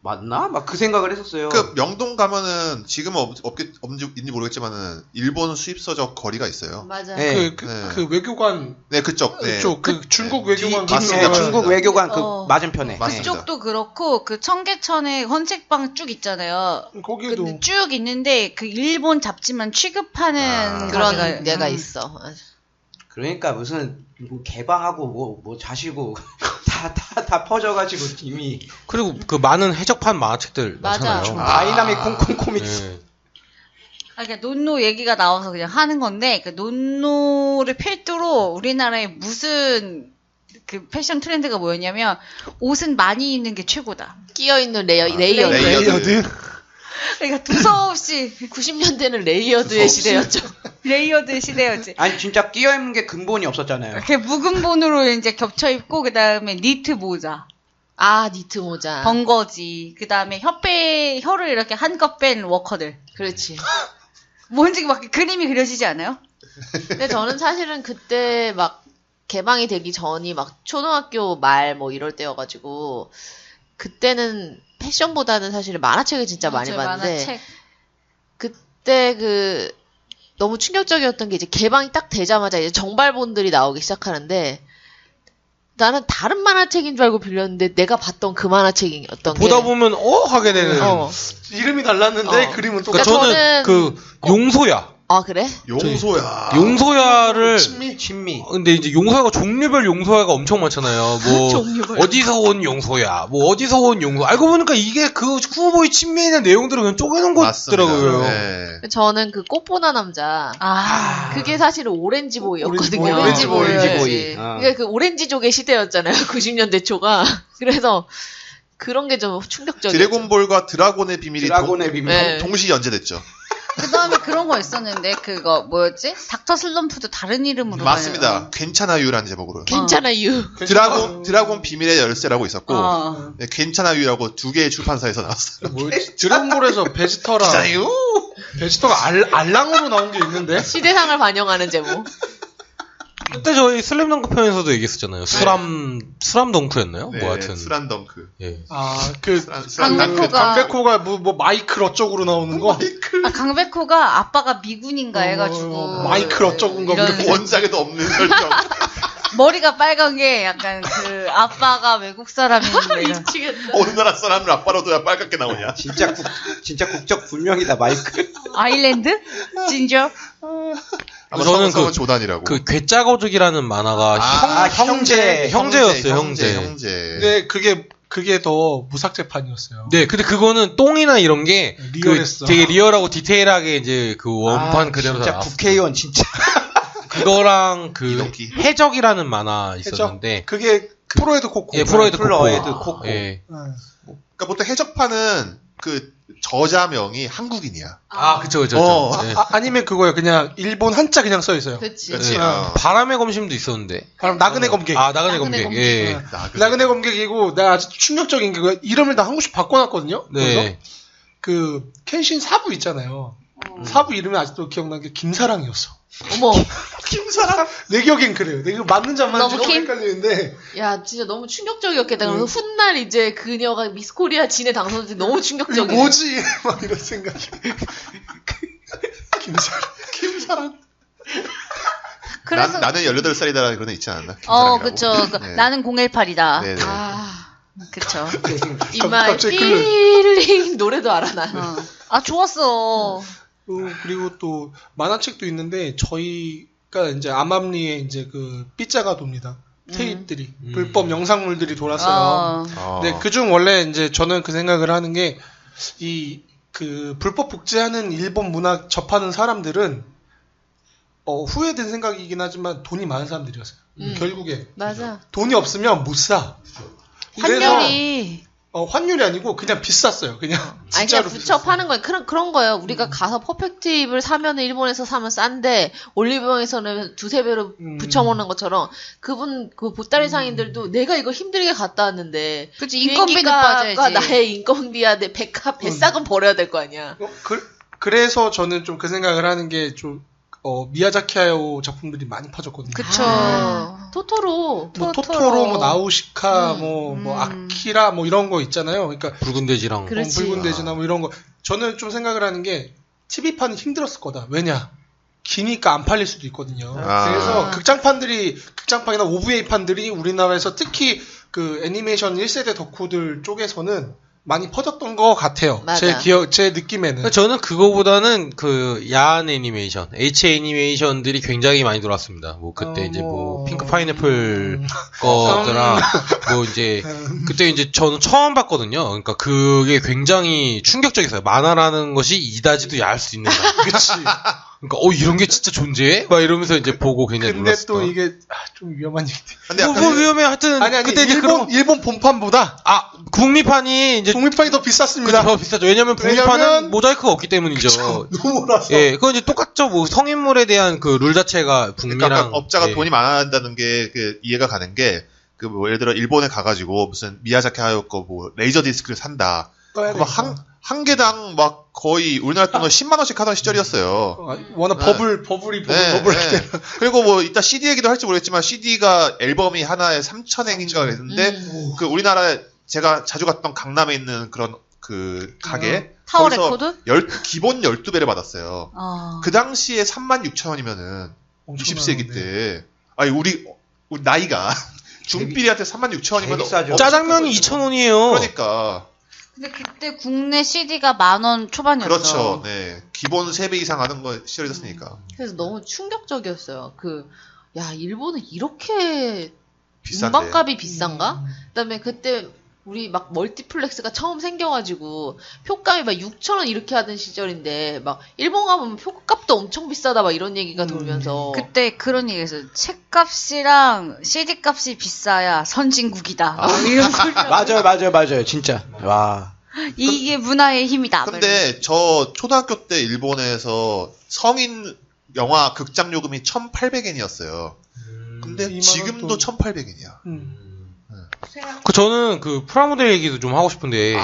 맞나? 막 그 생각을 했었어요. 그 명동 가면은 지금은 없는지 모르겠지만은 일본 수입서적 거리가 있어요. 맞아요. 네. 그 외교관 네, 그쪽. 네. 그쪽 그 중국 외교관 맞습니다. 중국 외교관 그 맞은편에. 맞습니다. 그쪽도 그렇고 그 청계천에 헌책방 쭉 있잖아요. 거기도 근데 쭉 있는데 그 일본 잡지만 취급하는 그런 가게가 데가 있어. 그러니까 무슨 뭐 개방하고 뭐 자시고 다 퍼져가지고 이미 그리고 그 많은 해적판 만화책들 맞아. 많잖아요. 다이나믹 콩콩 코믹스. 네. 그러니까 논노 얘기가 나와서 그냥 하는 건데 그 논노를 필두로 우리나라에 무슨 그 패션 트렌드가 뭐였냐면 옷은 많이 입는 게 최고다. 끼어있는 레이어드. 레이어드. 그러니까 두서없이 90년대는 레이어드의 시대였죠. 레이어드 시대였지. 아니 진짜 끼어있는 게 근본이 없었잖아요. 이렇게 묵은본으로 이제 겹쳐 입고 그 다음에 니트 모자, 니트 모자. 번거지, 그 다음에 혀를 이렇게 한껏 뺀 워커들. 그렇지. 뭔지 막 그림이 그려지지 않아요? 근데 저는 사실은 그때 막 개방이 되기 전이 막 초등학교 말 뭐 이럴 때여가지고 그때는 패션보다는 사실 만화책을 진짜 많이 봤는데 만화책. 그때 그 너무 충격적이었던 게 이제 개방이 딱 되자마자 이제 정발본들이 나오기 시작하는데 나는 다른 만화책인 줄 알고 빌렸는데 내가 봤던 그 만화책이었던 게 보다 보면 하게 되는. 이름이 달랐는데 그림은 그러니까 똑같아. 저는 그 용소야. 그래? 용소야. 용소야를 친미. 근데 이제 용소야가 종류별 용소야가 엄청 많잖아요. 뭐 종류별. 어디서 온 용소야, 뭐 어디서 온 용소. 알고 보니까 이게 그 후보의 친미에 있는 내용들을 그냥 쪼개놓은 거더라고요. 네. 저는 그 꽃보나 남자 그게 사실은 오렌지 보이였거든요. 오렌지 보이. 그게 그 오렌지족의 시대였잖아요. 90년대 초가. 그래서 그런 게 좀 충격적이었죠. 드래곤볼과 드라곤의 비밀이 네. 동시 연재됐죠. 그 다음에 그런 거 있었는데 그거 뭐였지? 닥터 슬럼프도 다른 이름으로 맞습니다. 괜찮아요라는 제목으로. 괜찮아요. 드라곤 비밀의 열쇠라고 있었고 네, 괜찮아요라고 두 개의 출판사에서 나왔어요. 드래곤볼에서 베지터랑 괜찮아요. 베지터가 알랑으로 나온 게 있는데 시대상을 반영하는 제목. 그때 저희 슬램덩크 편에서도 얘기했었잖아요. 수람 덩크였나요? 네, 뭐 하여튼. 수란덩크. 예. 강백호가 뭐 마이클 어쩌고로 나오는 거. 강백호가 아빠가 미군인가 해가지고 마이클 어쩌고인가 이런 원작에도 없는 설정. 머리가 빨간 게 약간 그 아빠가 외국 사람인데 이런. 미치겠다. 어느 나라 사람을 아빠로 둬야 빨갛게 나오냐? 진짜 국적 불명이다 마이크. 아일랜드? 진저? 아마 저는 성은 조단이라고. 그 괴짜거죽이라는 만화가 형제였어요. 형제. 근데 그게 더 무삭제판이었어요. 네, 근데 그거는 똥이나 이런 게 리얼했어. 되게 리얼하고 디테일하게 이제 그 원판 그대로 진짜 나왔어요. 국회의원 진짜. 그거랑 그 이동기. 해적이라는 만화 있었는데 그게 프로에드 코코. 예, 프로에드 코코. 코코. 예. 그러니까 보통 해적판은 그 저자명이 한국인이야. 그쵸. 예. 아니면 그거예요. 그냥 일본 한자 그냥 써 있어요. 그치. 그렇지. 예. 바람의 검심도 있었는데. 나그네 검객. 나그네 검객. 예. 나그네 검객이고 내가 아주 충격적인 게 그 이름을 나 한 곳씩 바꿔놨거든요. 네. 그래서 그 켄신 사부 있잖아요. 사부 이름이 아직도 기억나는 게 김사랑이었어. 어머. 김사랑? 내 기억엔 그래요. 내가 맞는지 안 맞는지 너무 너무 헷갈리는데. 야, 진짜 너무 충격적이었겠다. 그래서 훗날 이제 그녀가 미스코리아 진에 당선될 때 너무 이게 충격적이야. 뭐지? 막 이런 생각이. 김사랑. 그래서 나는 18살이다 그런 애 있지 않았나? 그쵸. 네. 나는 018이다. 네네. 그쵸. 인마이 갑자기 필링 노래도 알아 나. 좋았어. 그리고 또 만화책도 있는데 저희가 이제 암암리에 이제 그 삐짜가 돕니다. 테이프들이 불법 영상물들이 돌았어요. 네, 그중 원래 이제 저는 그 생각을 하는 게 그 불법 복제하는 일본 문학 접하는 사람들은 후회된 생각이긴 하지만 돈이 많은 사람들이었어요. 결국에 맞아. 돈이 없으면 못 사. 환율이 환율이 아니고 그냥 비쌌어요. 그냥 아니 그냥 붙여 파는 거예요. 그런 거예요. 우리가 가서 퍼펙트입을 사면은 일본에서 사면 싼데 올리브영에서는 2-3배로 붙여 먹는 것처럼 그분 그 보따리 상인들도 내가 이거 힘들게 갔다 왔는데 그치, 인건비는 빠져야지. 나의 인건비야 내 배싹은 버려야 될 거 아니야. 그래서 저는 좀 그 생각을 하는 게 좀 미야자키 하야오 작품들이 많이 퍼졌거든요. 그쵸. 토토로. 토토로, 뭐 나우시카, 뭐 아키라, 뭐 이런 거 있잖아요. 그러니까 붉은 돼지랑 붉은 돼지나 뭐 이런 거. 저는 좀 생각을 하는 게 TV판은 힘들었을 거다. 왜냐? 기니까 안 팔릴 수도 있거든요. 그래서 극장판이나 OVA판들이 우리나라에서 특히 그 애니메이션 1세대 덕후들 쪽에서는 많이 퍼졌던 것 같아요. 맞아. 제 느낌에는. 저는 그거보다는 그 야한 애니메이션, H 애니메이션들이 굉장히 많이 돌았습니다. 뭐 그때 이제 뭐 핑크 파인애플 거더라. 뭐 이제 그때 이제 저는 처음 봤거든요. 그러니까 그게 굉장히 충격적이었어요. 만화라는 것이 이다지도 야할 수 있는다. 그치. 그러니까 이런 게 진짜 존재해? 막 이러면서 이제 보고 굉장히 근데 놀랐어. 또 이게 좀 위험한 얘기. 뭐 위험해. 하여튼 아니 그때 이제 일본 본판보다 북미판이 이제 북미판이 더 비쌌습니다. 더 비싸죠. 왜냐면 북미판은 모자이크가 없기 때문이죠. 그쵸, 너무 몰랐어. 예, 그건 이제 똑같죠. 뭐 성인물에 대한 그 룰 자체가 북미랑 그러니까 업자가 예. 돈이 많아야 한다는 게 그 이해가 가는 게 그 뭐 예를 들어 일본에 가가지고 무슨 미야자키 하야오 거 뭐 레이저 디스크를 산다. 한 개당 막 거의 우리나라 돈으로 10만 원씩 하던 시절이었어요. 워낙 버블이 때. 그리고 뭐 이따 CD 얘기도 할지 모르겠지만 CD가 앨범이 하나에 3,000엔인가 그랬는데 그 우리나라에 제가 자주 갔던 강남에 있는 그런 그 가게 타워 거기서 레코드? 기본 12배를 받았어요. 그 당시에 36,000원이면은 60세기 때 아니 우리 나이가 중삐리한테 36,000원이면 짜장면이 2,000원이에요. 그러니까 근데 그때 국내 CD가 10,000원 초반이었어. 그렇죠. 네. 기본 3배 이상 하는 거 시절이었으니까. 그래서 너무 충격적이었어요. 일본은 이렇게 비싼데. 음반값이 비싼가? 그다음에 그때 우리 막 멀티플렉스가 처음 생겨가지고 표값이 막 6,000원 이렇게 하던 시절인데 막 일본 가면 표값도 엄청 비싸다 막 이런 얘기가 돌면서 그때 그런 얘기했어요. 책값이랑 CD값이 비싸야 선진국이다. 이런 소리. 맞아요. 진짜. 와. 이게 문화의 힘이다. 근데 저 초등학교 때 일본에서 성인 영화 극장 요금이 1,800엔이었어요. 근데 지금도 1,800엔이야. 저는 그 프라모델 얘기도 좀 하고 싶은데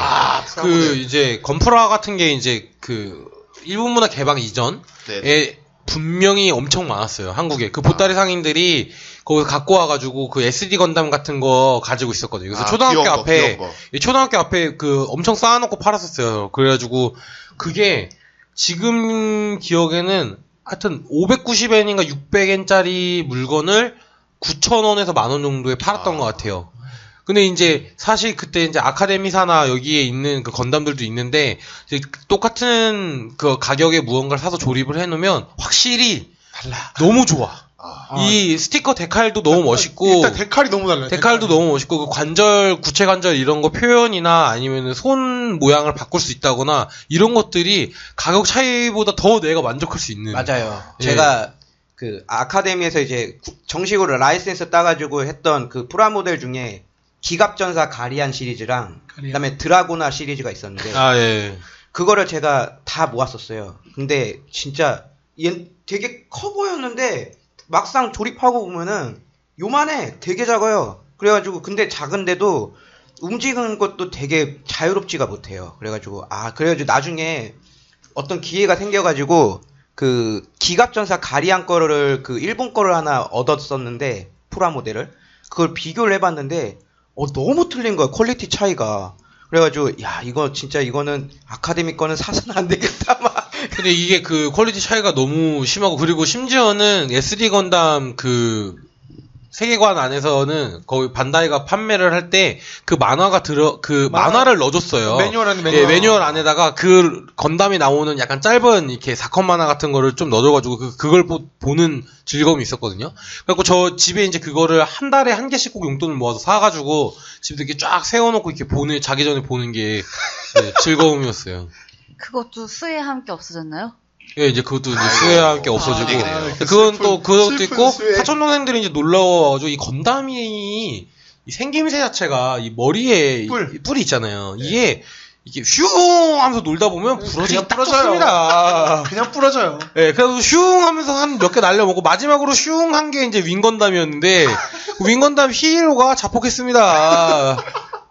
그 이제 건프라 같은 게 이제 그 일본 문화 개방 이전에 분명히 엄청 많았어요. 한국에 그 보따리 상인들이 거기서 갖고 와가지고 그 SD 건담 같은 거 가지고 있었거든요. 그래서 초등학교 앞에 그 엄청 쌓아놓고 팔았었어요. 그래가지고 그게 지금 기억에는 하여튼 590엔인가 600엔짜리 물건을 9,000원에서 10,000원 정도에 팔았던 것 같아요. 근데 이제 사실 그때 이제 아카데미사나 여기에 있는 그 건담들도 있는데 이제 똑같은 그 가격에 무언가를 사서 조립을 해놓으면 확실히 달라. 너무 좋아. 이 스티커 데칼도 너무 멋있고 일단 데칼이 너무 달라요. 데칼도 너무 멋있고 그 관절 구체 관절 이런 거 표현이나 아니면 손 모양을 바꿀 수 있다거나 이런 것들이 가격 차이보다 더 내가 만족할 수 있는. 맞아요. 제가 그 아카데미에서 이제 정식으로 라이센스 따가지고 했던 그 프라모델 중에 기갑전사 가리안 시리즈랑 그다음에 드라고나 시리즈가 있었는데 그거를 제가 다 모았었어요. 근데 진짜 얘 되게 커 보였는데 막상 조립하고 보면은 요만해. 되게 작아요. 그래가지고 근데 작은데도 움직이는 것도 되게 자유롭지가 못해요. 그래가지고 나중에 어떤 기회가 생겨가지고 그 기갑전사 가리안 거를 그 일본 거를 하나 얻었었는데 프라모델을 그걸 비교를 해봤는데 너무 틀린 거야. 퀄리티 차이가. 그래가지고 이거는 아카데미 거는 사서는 안 되겠다 막. 근데 이게 그 퀄리티 차이가 너무 심하고 그리고 심지어는 SD 건담 그 세계관 안에서는 거기 반다이가 판매를 할 때 그 만화가 만화를 넣어줬어요. 매뉴얼 안에 예, 매뉴얼 안에다가 그 건담이 나오는 약간 짧은 이렇게 4컷 만화 같은 거를 좀 넣어줘가지고 그걸 보는 즐거움이 있었거든요. 그래갖고 저 집에 이제 그거를 한 달에 한 개씩 꼭 용돈을 모아서 사가지고 집에 이렇게 쫙 세워놓고 이렇게 자기 전에 보는 게 네, 즐거움이었어요. 그것도 수에 함께 없어졌나요? 예, 이제 그것도 이제 수혜와 함께 없어지고. 얘기네요. 그건 또 그것도 있고, 수혜. 사촌동생들이 이제 놀러와가지고, 이 건담이, 이 생김새 자체가, 이 머리에 뿔이 있잖아요. 이게 슝 하면서 놀다 보면 부러지기 딱 좋습니다. 그냥 부러져요. 예, 그래서 슝 하면서 한 몇 개 날려먹고, 마지막으로 슝 한 게 이제 윙건담이었는데, 윙건담 히어로가 자폭했습니다.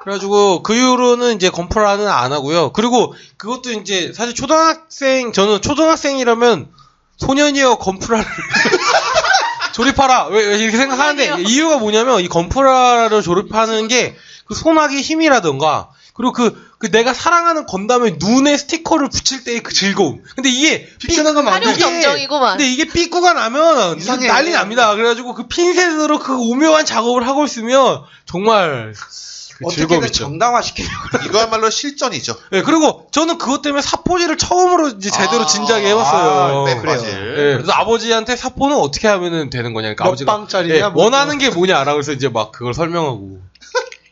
그래가지고 그 이후로는 이제 건프라는 안 하고요. 그리고 그것도 이제 사실 저는 초등학생이라면 소년이여 건프라를 조립하라 왜 이렇게 생각하는데 이유가 뭐냐면 이 건프라를 조립하는 게 그 손아귀 힘이라던가 그리고 그 내가 사랑하는 건담의 눈에 스티커를 붙일 때의 그 즐거움. 근데 이게 비켜나가면 안 돼. 활용점정이구만. 근데 이게 삐꾸가 나면 이상해. 난리 납니다. 그래가지고 그 핀셋으로 그 오묘한 작업을 하고 있으면 정말 어떻게든 정당화시키려고. 이거야말로 실전이죠. 네, 그리고 저는 그것 때문에 사포질을 처음으로 이제 제대로 진지하게 해봤어요. 맵바질. 네, 그래서 아버지한테 사포는 어떻게 하면 되는 거냐. 그러니까 몇 아버지가 방짜리냐, 뭐. 원하는 게 뭐냐라고 해서 이제 막 그걸 설명하고.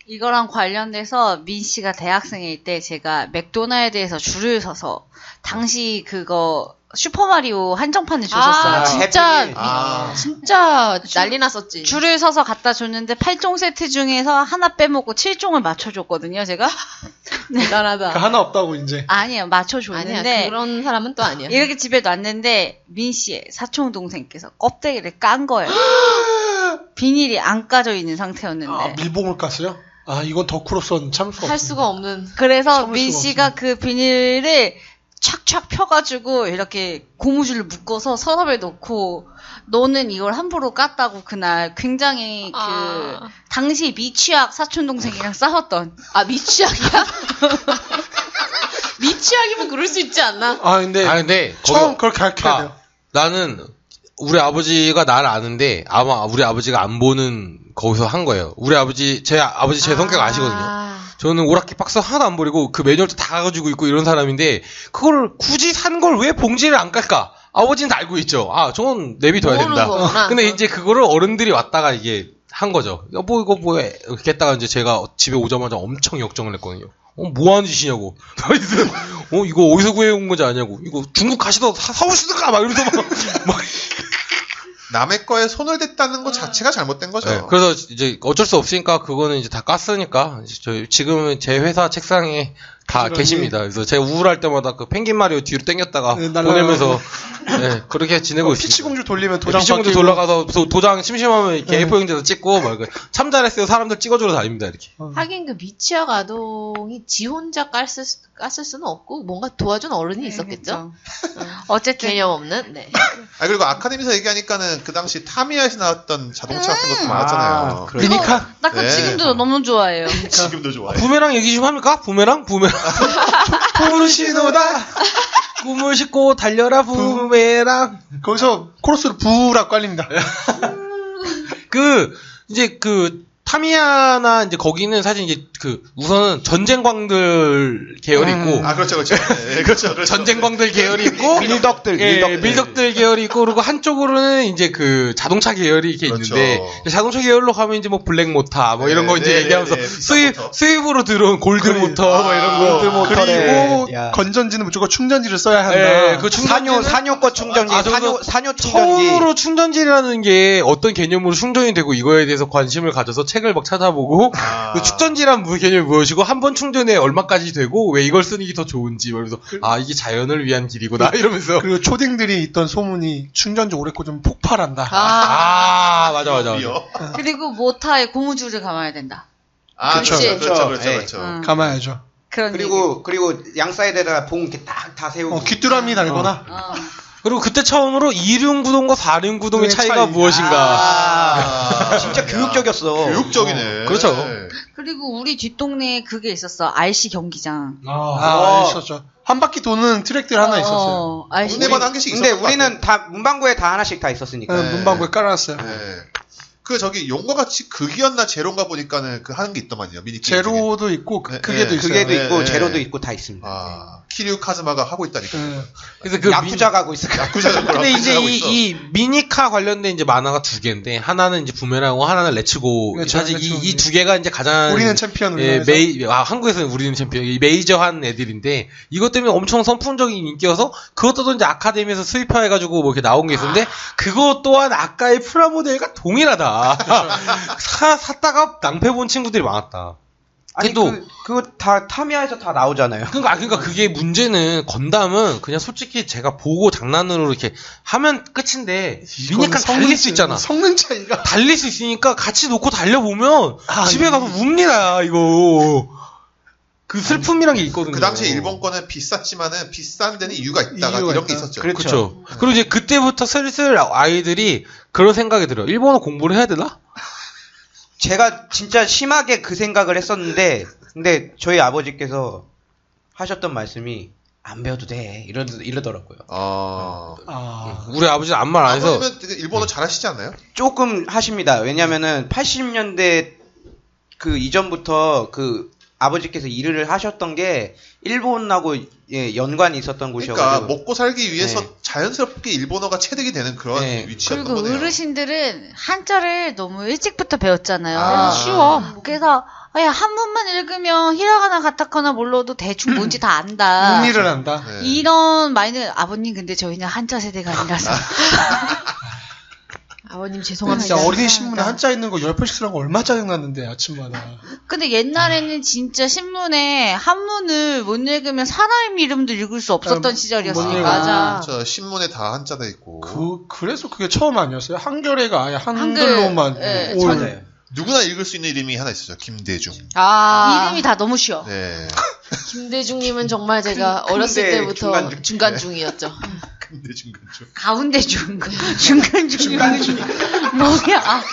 이거랑 관련돼서 민 씨가 대학생일 때 제가 맥도날드에서 줄을 서서 당시 그거 슈퍼마리오 한정판을 줬었어요. 진짜 난리 났었지. 줄을 서서 갖다 줬는데 8종 세트 중에서 하나 빼먹고 7종을 맞춰줬거든요, 제가. 대단하다. 하나 없다고 이제. 아니에요, 맞춰줬는데. 아니야, 그런 사람은 또 아니야. 이렇게 집에 놨는데 민 씨의 사촌 동생께서 껍데기를 깐 거예요. 비닐이 안 까져 있는 상태였는데. 밀봉을 깠어요? 이건 덕후로선 참을 수가 없어요. 할 수가 없는. 그래서 민 씨가 그 비닐을 착착 펴가지고 이렇게 고무줄을 묶어서 서랍에 넣고 너는 이걸 함부로 깠다고 그날 굉장히 당시 미취학 사촌 동생이랑 싸웠던. 미취학이야? 미취학이면 그럴 수 있지 않나? 근데 처음 그렇게 가르쳐야 돼요. 나는 우리 아버지가 나를 아는데 아마 우리 아버지가 안 보는 거기서 한 거예요. 우리 아버지 제 성격 아시거든요. 저는 오락기 박스 하나도 안 버리고 그 매뉴얼도 다 가지고 있고 이런 사람인데 그걸 굳이 산 걸 왜 봉지를 안 깔까? 아버지는 다 알고 있죠. 저건 내비둬야 된다. 거구나. 근데 이제 그거를 어른들이 왔다가 이게 한 거죠. 여보 이거 뭐해? 이렇게 했다가 이제 제가 집에 오자마자 엄청 역정을 했거든요. 뭐 하는 짓이냐고. 이거 어디서 구해온 건지 아냐고. 이거 중국 가시다 사오시든가 막 이러면서 막 남의 거에 손을 댔다는 것 자체가 잘못된 거죠. 네, 그래서 이제 어쩔 수 없으니까 그거는 이제 다 깠으니까 지금은 제 회사 책상에 다 계십니다. 그래서 제가 우울할 때마다 그 펭귄 마리오 뒤로 당겼다가 보내면서 그렇게 지내고 있습니다. 피치공주 돌리면 도장 피치공주 돌아가서 도장 심심하면 이렇게 A4 용지에다 찍고 막 참 잘했어요. 사람들 찍어주러 다닙니다 이렇게. 하긴 그 미취학 아동이 지 혼자 깠을 수는 없고 뭔가 도와준 어른이 있었겠죠. 어쨌든 개념 없는. 네. 그리고 아카데미에서 얘기하니까는 그 당시 타미야에서 나왔던 자동차 같은 것도 많았잖아요. 미니카? 나 그 지금도 너무 좋아해요. 지금도 좋아요. 부메랑 얘기 좀 합니까? 부메랑? 푸른 신호다. 꿈을 싣고 달려라 부메랑. 거기서 코러스로 부라고 깔립니다. 이제 타미야나 이제 거기는 사실 이제 우선은 전쟁광들 계열이 있고. 그렇죠. 네, 그렇죠. 전쟁광들 계열이 있고. 밀덕들 계열이 있고, 그리고 한쪽으로는 이제 자동차 계열이 이렇게 그렇죠. 있는데, 자동차 계열로 가면 이제 뭐 블랙모타, 뭐 이런 거 이제 얘기하면서 수입으로 들어온 골드모터, 뭐 이런 거. 그리고 건전지는 무조건 충전지를 써야 한다. 그 산요 거 충전기, 산요 충전기. 처음으로 충전지라는 게 어떤 개념으로 충전이 되고 이거에 대해서 관심을 가져서 책을 막 찾아보고 그 충전지란 개념이 무엇이고 한 번 충전에 얼마까지 되고 왜 이걸 쓰는 게 더 좋은지 그래서 이게 자연을 위한 길이구나 이러면서. 그리고 초딩들이 있던 소문이 충전지 오래 꽂으면 폭발한다. 맞아. 그리고 모타에 고무줄을 감아야 된다. 그렇죠. 감아야죠. 그리고 양 사이드에다가 봉 이렇게 딱 다 세우고 귀뚜라미 달거나. 그리고 그때 처음으로 2륜구동과 4륜구동의 차이가 무엇인가. 진짜 교육적이었어. 교육적이네. 그렇죠. 그리고 우리 뒷동네에 그게 있었어. RC 경기장. 있었죠. 한 바퀴 도는 트랙들 하나 있었어요. 동네마다 한 개씩 근데 있었던 우리는 다 문방구에 다 하나씩 다 있었으니까. 문방구에 깔아놨어요. 네. 그 저기 용과 같이 극이었나 제로인가 보니까는 그 하는 게 있더만요. 미니 게임 제로도 중에. 있고 네, 그게도 네. 있어요. 그게도 네, 있고 네. 제로도 있고 다 있습니다. 아, 키류 카즈마가 하고 있다니까. 그래서 그 야쿠자 가고 있어요. 야쿠자가 근데 이제 하고 있어. 이 미니카 관련된 이제 만화가 두 개인데 하나는 이제 부메랑하고 하나는 레츠고. 그렇죠, 사실 레츠고. 이 두 개가 이제 가장 우리는 챔피언. 예, 한국에서는 우리는 챔피언, 이 메이저한 애들인데, 이것 때문에 엄청 선풍적인 인기여서, 그것도 이제 아카데미에서 수입화해가지고 뭐 이렇게 나온 게 있었는데, 그것 또한 아까의 프라모델과 동일하다. 샀다가 낭패 본 친구들이 많았다. 아니 또- 그거 다 타미야에서 다 나오잖아요. 그러니까 그게 문제는, 건담은 그냥 솔직히 제가 보고 장난으로 이렇게 하면 끝인데, 미니카 달릴 수 있잖아. 성능 차이가. 달릴 수 있으니까 같이 놓고 달려보면, 집에 가서 웁니다, 이거. 그 슬픔이란 게 있거든요. 그 당시에 일본 거는 비쌌지만은 비싼 데는 이유가 있다가 이유가 이런 게 있다. 있었죠. 그렇죠. 그리고 이제 그때부터 슬슬 아이들이 그런 생각이 들어요. 일본어 공부를 해야 되나? 제가 진짜 심하게 그 생각을 했었는데, 근데 저희 아버지께서 하셨던 말씀이 안 배워도 돼 이러더라고요. 우리 아버지는 아무 말 안 해서. 아버님은 되게 일본어 잘하시지 않나요? 조금 하십니다. 왜냐면은 80년대 그 이전부터 그 아버지께서 일을 하셨던 게 일본하고 예, 연관이 있었던 그러니까 곳이어가지고. 먹고 살기 위해서 네. 자연스럽게 일본어가 체득이 되는 그런 네. 위치였던 그리고 거네요. 어르신들은 한자를 너무 일찍부터 배웠잖아요. 아. 쉬워. 그래서 한문만 읽으면 히라가나 가타카나 몰라도 대충 뭔지 다 안다. 의미를 한다. 네. 이런 마인드. 아버님 근데 저희는 한자 세대가 아니라서. 아버님 진짜 죄송합니다. 어린이 신문에 한자 있는 거 10편씩 쓰는 거 얼마 짜증났는데 아침마다. 근데 옛날에는 진짜 신문에 한문을 못 읽으면 사람 이름도 읽을 수 없었던 못 시절이었으니까. 읽어요. 맞아. 저 신문에 다 한자 돼 있고 그래서 그게 처음 아니었어요? 한겨레가 아예 한글로만. 네, 올- 맞아요. 누구나 읽을 수 있는 이름이 하나 있었죠. 김대중. 이름이 다 너무 쉬워. 네. 김대중님은 정말 제가 어렸을 근데 때부터 중간중이었죠. 김대중 근중. 가운데 중, 중간 중. 뭐야?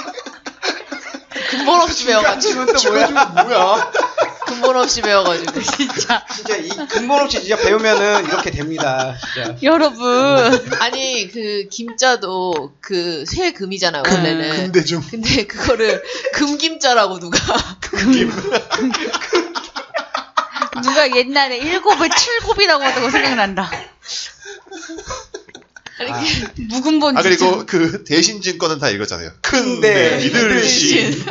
근본 없이 배워가지고. 또 뭐야? 근본 없이 배워가지고. 진짜. 진짜 이 근본 없이 진짜 배우면은 이렇게 됩니다. 진짜. 여러분. 아니 그 김자도 그 쇠금이잖아요 원래는. 금대중. 근데 그거를 금김자라고 누가. 누가 옛날에 7을 7곱이라고 하던 거 생각난다. 아니, 묵은 본 그리고 그 대신증권은 다 읽었잖아요. 근데 믿을신.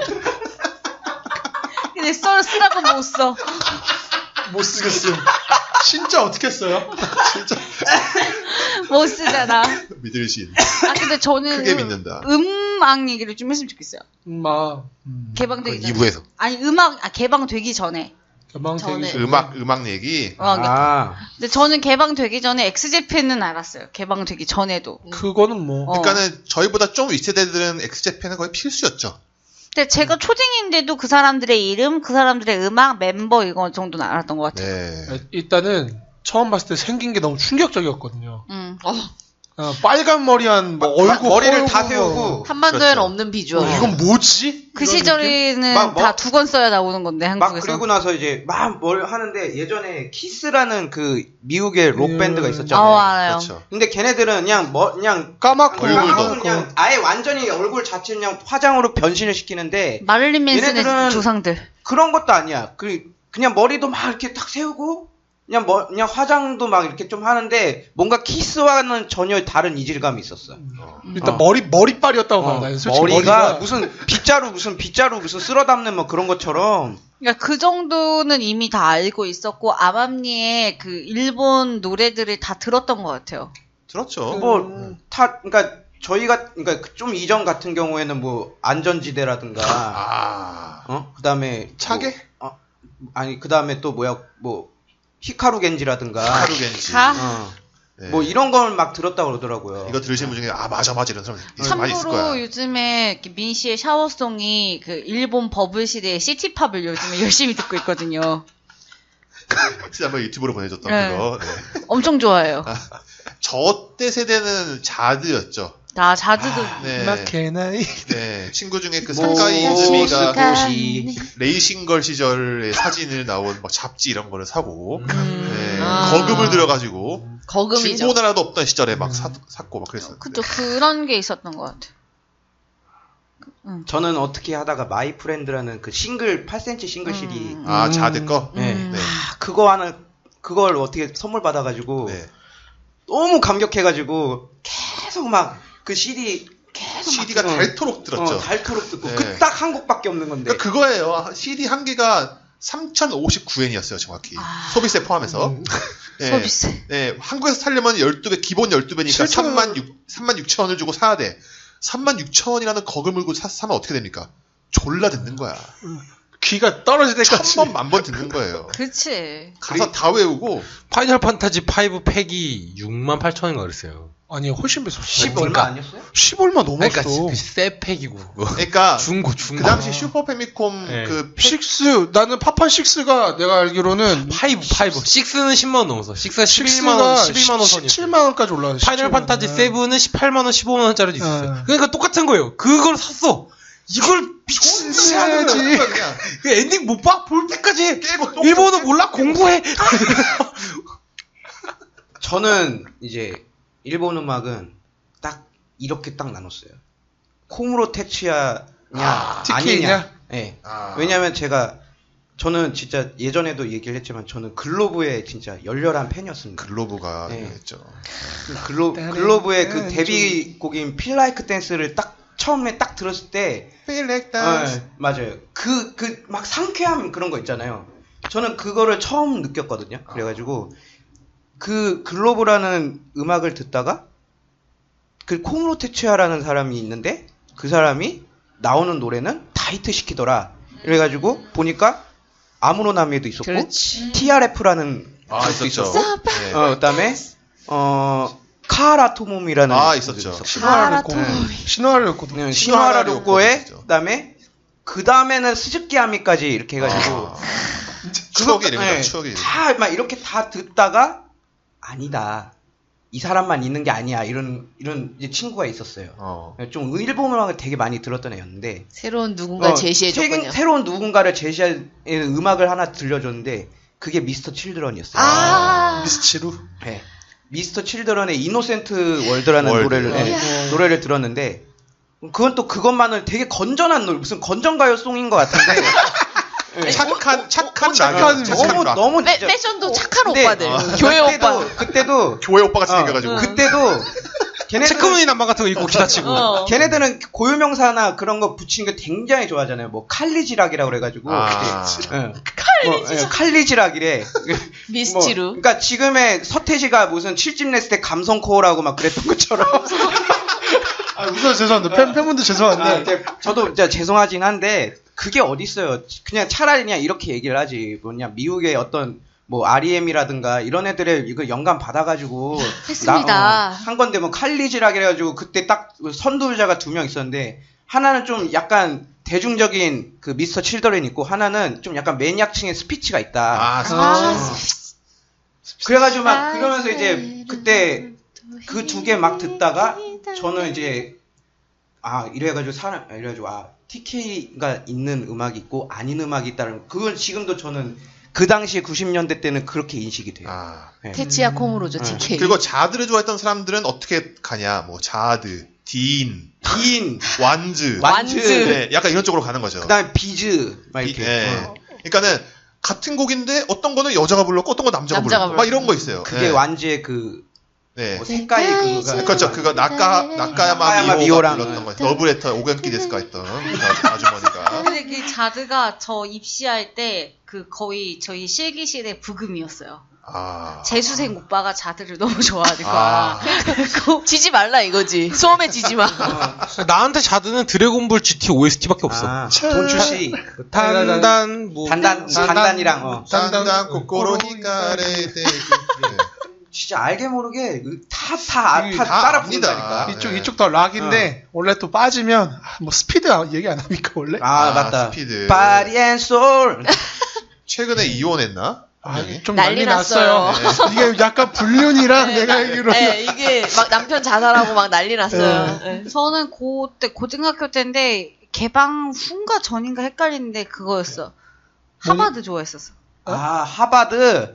근데 쓰라고 못 써. 못 쓰겠음. 진짜 어떻게 써요? 진짜. 못 쓰잖아. 믿을신. 근데 저는 크게 믿는다. 음악 얘기를 좀 했으면 좋겠어요. 막 개방되기 전에. 2부에서. 아니 개방되기 전에. 전에. 음악 얘기. 근데 저는 개방되기 전에 엑스제팬은 알았어요. 개방되기 전에도. 그거는 뭐. 그러니까는 저희보다 좀 윗세대들은 엑스제팬은 거의 필수였죠. 근데 제가 초딩인데도 그 사람들의 이름, 그 사람들의 음악, 멤버 이거 정도는 알았던 것 같아요. 네. 일단은 처음 봤을 때 생긴 게 너무 충격적이었거든요. 빨간 머리한 뭐 얼굴 머리를 다 헐고 세우고 한반도에는 그렇죠. 없는 비주얼. 이건 뭐지? 그 이런 시절에는 막 다 두 건 써야 나오는 건데 막 한국에서. 그리고 나서 이제 막 뭘 하는데 예전에 키스라는 그 미국의 록 밴드가 있었잖아요. 알아요. 그렇죠. 근데 걔네들은 그냥 까맣고 얼굴도. 그냥 아예 완전히 얼굴 자체 그냥 화장으로 변신을 시키는데 마를린 맨슨의 얘네들은- 조상들. 그런 것도 아니야. 그냥 머리도 막 이렇게 탁 세우고 그냥 화장도 막 이렇게 좀 하는데 뭔가 키스와는 전혀 다른 이질감이 있었어. 일단 머리빨이었다고 봐요. 나는 솔직히 머리가 무슨 빗자루 무슨 쓸어 담는 뭐 그런 것처럼. 그러니까 그 정도는 이미 다 알고 있었고 암암리의 그 일본 노래들을 다 들었던 것 같아요. 들었죠. 그러니까 저희가 그러니까 좀 이전 같은 경우에는 뭐 안전지대라든가 그다음에 차게? 그다음에 또 뭐 히카루 겐지라든가 하루겐지. 네. 뭐 이런 걸 막 들었다고 그러더라고요. 이거 들으신 분 중에 맞아 이런 사람 많이 있을 거야. 참고로 요즘에 민 씨의 샤워송이 그 일본 버블 시대의 시티팝을 요즘에 열심히 듣고 있거든요. 진짜 한번 유튜브로 보내줬던 네. 그거. 네. 엄청 좋아해요. 저 때 세대는 자드였죠. 나 자드도 네. 마케나이. 네. 친구 중에 그 사카이 이즈미가 모시. 레이싱걸 시절의 사진을 나온 막 잡지 이런 거를 사고 네. 아. 거금을 들여가지고 거금이죠. 중고나라도 없던 시절에 막 샀고 막 그랬어요. 그죠 그런 게 있었던 것 같아요. 저는 어떻게 하다가 마이 프렌드라는 그 싱글 8cm 싱글 CD 자드 거. 네. 그걸 어떻게 선물 받아가지고 네. 너무 감격해가지고 계속 막 그 CD 계속 CD가 닳도록 들었죠. 닳도록 듣고 네. 그 딱 한 곡밖에 없는 건데. 그러니까 그거예요. CD 한 개가 3,059엔이었어요, 정확히. 소비세 포함해서. 네. 소비세. 네, 한국에서 살려면 12배, 기본 12배니까 36,000원을 주고 사야 돼. 36,000원이라는 거글 물고 사면 어떻게 됩니까? 졸라 듣는 거야. 귀가 떨어질 때까지 1,000번, 1000번 듣는 거예요. 그치. 가사 다 외우고. 파이널 판타지 5 팩이 68,000원인가 그랬어요. 아니 훨씬 비쌌어. 10 얼마 아니었어요? 10 얼마 넘었어. 그러니까 새 팩이고 그거. 그러니까 중고. 그 당시 슈퍼 패미콤 네. 그 6 나는 파판 6가 내가 알기로는 5. 6는 10만 원 넘었어. 6가 11만 원, 11만 원 선이었어. 17만 원까지 올라왔어. 파이널 판타지 7은 18만 원, 15만 원짜리도 있었어요. 그러니까 똑같은 거예요. 그걸 샀어. 이걸 미친 듯이 하는 거야. 그냥 엔딩 못 봐? 볼 때까지 깨고 일본어 몰라? 공부해. 저는 이제 일본 음악은 딱 이렇게 딱 나눴어요. 콩으로 테츠야냐 아니냐. 네. 왜냐면 저는 진짜 예전에도 얘기를 했지만 저는 글로브의 진짜 열렬한 팬이었습니다. 글로브가 네. 했죠. 글로브의 그 데뷔곡인 Feel Like Dance를 딱 처음에 딱 들었을 때 Feel Like Dance. 맞아요. 그 막 상쾌함 그런 거 있잖아요. 저는 그거를 처음 느꼈거든요. 그래가지고 그 글로브라는 음악을 듣다가 그 콩으로 테츠야라는 사람이 있는데 그 사람이 나오는 노래는 다 히트 시키더라. 그래가지고 보니까 아무로나미에도 있었고 그렇지. TRF라는 있었죠. 있었고 네. 그다음에 카하라 토모미라는 있었죠. 신화를 였거든. 신화라 료코에 그다음에는 스즈키 아미까지 이렇게 해가지고 추억의 이름이다. 추억의 이름. 다 막 이렇게 다 듣다가 아니다. 이 사람만 있는 게 아니야. 이런 이제 친구가 있었어요. 좀 일본 음악을 되게 많이 들었던 애였는데 새로운 누군가 제시해줬군요. 새로운 누군가를 제시할 음악을 하나 들려줬는데 그게 미스터 칠드런이었어요. 미스치루. 네. 미스터 칠드런의 이노센트 월드라는 노래를 들었는데 그건 또 그것만을 되게 건전한 노래 무슨 건전가요 송인 것 같은데 착한 너무 진짜 패션도 착한 오빠들. 교회 오빠. 그때도 교회 오빠 같이 생겨가지고. 그때도 체크무늬 남방 같은 거 입고 기다치고. 걔네들은 고유명사나 그런 거 붙이는 거 굉장히 좋아하잖아요. 뭐 칼리지락이라고 그래가지고. 칼리지락이래. 미스치루. 그러니까 지금의 서태지가 무슨 7집 냈을 때 감성 코어라고 막 그랬던 것처럼. 우선 죄송합니다. 팬분들 죄송한데. 저도 진짜 죄송하긴 한데 그게 어딨어요. 그냥 차라리 그냥 이렇게 얘기를 하지. 뭐냐 미국의 어떤 뭐 REM이라든가 이런 애들의 이거 영감 받아가지고 했습니다. 한 건데 뭐 칼리지락 이래가지고 그때 딱 선두자가 2명 있었는데 하나는 좀 약간 대중적인 그 미스터 칠드런 있고 하나는 좀 약간 매니악층의 스피치가 있다. 그래가지고 막 그러면서 이제 그때 그 2개 막 듣다가 저는 이제 이래가지고 TK가 있는 음악이 있고 아닌 음악이 있다는 그걸 지금도 저는 그 당시에 90년대 때는 그렇게 인식이 돼요. 네. 테치야 콩으로죠, TK. 그리고 자드를 좋아했던 사람들은 어떻게 가냐? 뭐 자드, 딘, 완즈. 네, 약간 이런 쪽으로 가는 거죠. 그다음에 비즈 막 이렇게. 그러니까는 같은 곡인데 어떤 거는 여자가 불렀고 어떤 건 남자가 불렀고 막 이런 거 있어요. 그게 완즈의 뭐 색깔이 그렇죠. 그거 나카야마 미호가 불렀던 거. 러브레터 오겐키 데스까 했던 그 아주머니가. 근데 그 자드가 저 입시할 때 그 거의 저희 실기실의 부금이었어요. 재수생 오빠가 자드를 너무 좋아하는 거야. 지지 말라 이거지. 수험에 지지 마. 나한테 자드는 드래곤볼 GT OST밖에 없어. 돈출시 단단이랑 단단 코코로 히카레 진짜 알게 모르게 다 따라 부른다니까. 이쪽 더 락인데 원래 또 빠지면 뭐 스피드 얘기 안 합니까 원래? 맞다. 스피드. Body and Soul. 최근에 이혼했나? 좀 난리 났어요. 이게 약간 불륜이랑 내가 알기로. 네, 이게 막 남편 자살하고 막 난리 났어요. 저는 그때 고등학교 때인데 개방 후인가 전인가 헷갈리는데 그거였어. 하바드 좋아했었어. 하바드.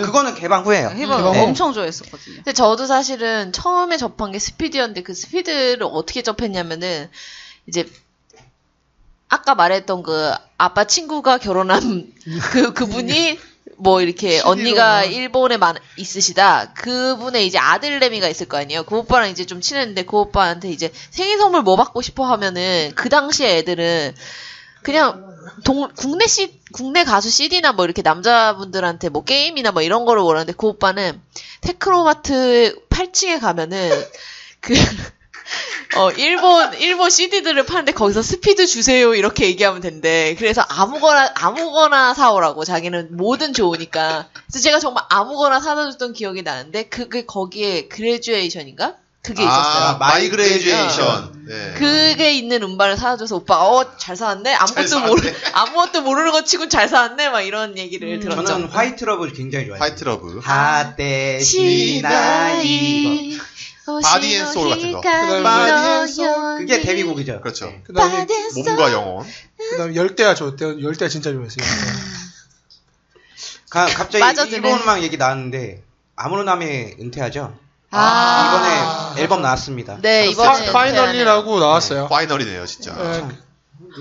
그거는 개방 후예요. 엄청 좋아했었거든요. 근데 저도 사실은 처음에 접한 게 스피드였는데 그 스피드를 어떻게 접했냐면은 이제 아까 말했던 그 아빠 친구가 결혼한 그분이 뭐 이렇게 언니가 일본에 있으시다. 그분의 이제 아들내미가 있을 거 아니에요. 그 오빠랑 이제 좀 친했는데 그 오빠한테 이제 생일 선물 뭐 받고 싶어 하면은 그 당시에 애들은 그냥 국내 가수 CD나 뭐 이렇게 남자분들한테 뭐 게임이나 뭐 이런 거를 원하는데 그 오빠는 테크노마트 8층에 가면은 일본 CD들을 파는데 거기서 스피드 주세요 이렇게 얘기하면 된대. 그래서 아무거나 사오라고. 자기는 뭐든 좋으니까. 그래서 제가 정말 아무거나 사다 줬던 기억이 나는데 그게 거기에 그레듀에이션인가? 그게 있었어요. 마이 그레듀에이션. 네. 그게 있는 음반을 사줘서 오빠가 잘 사왔네. 아무것도 모르는 거 치곤 잘 사왔네. 막 이런 얘기를 들었죠. 저는 화이트 러브 굉장히 좋아해요. 화이트 러브. 하테 시나이 바디 앤 소울 같은 거. 그게 데뷔곡이죠. 그렇죠. 네. 그다음에 몸과 영혼. 그다음에 열대야 좋대요. 열대야 진짜 좋아했어요. 갑자기 빠져드네. 일본 음악 얘기 나왔는데 아무로나메 은퇴하죠. 아. 이번에 앨범 나왔습니다. 네, 이번에 파이널이라고 나왔어요. 파이널이네요, 진짜.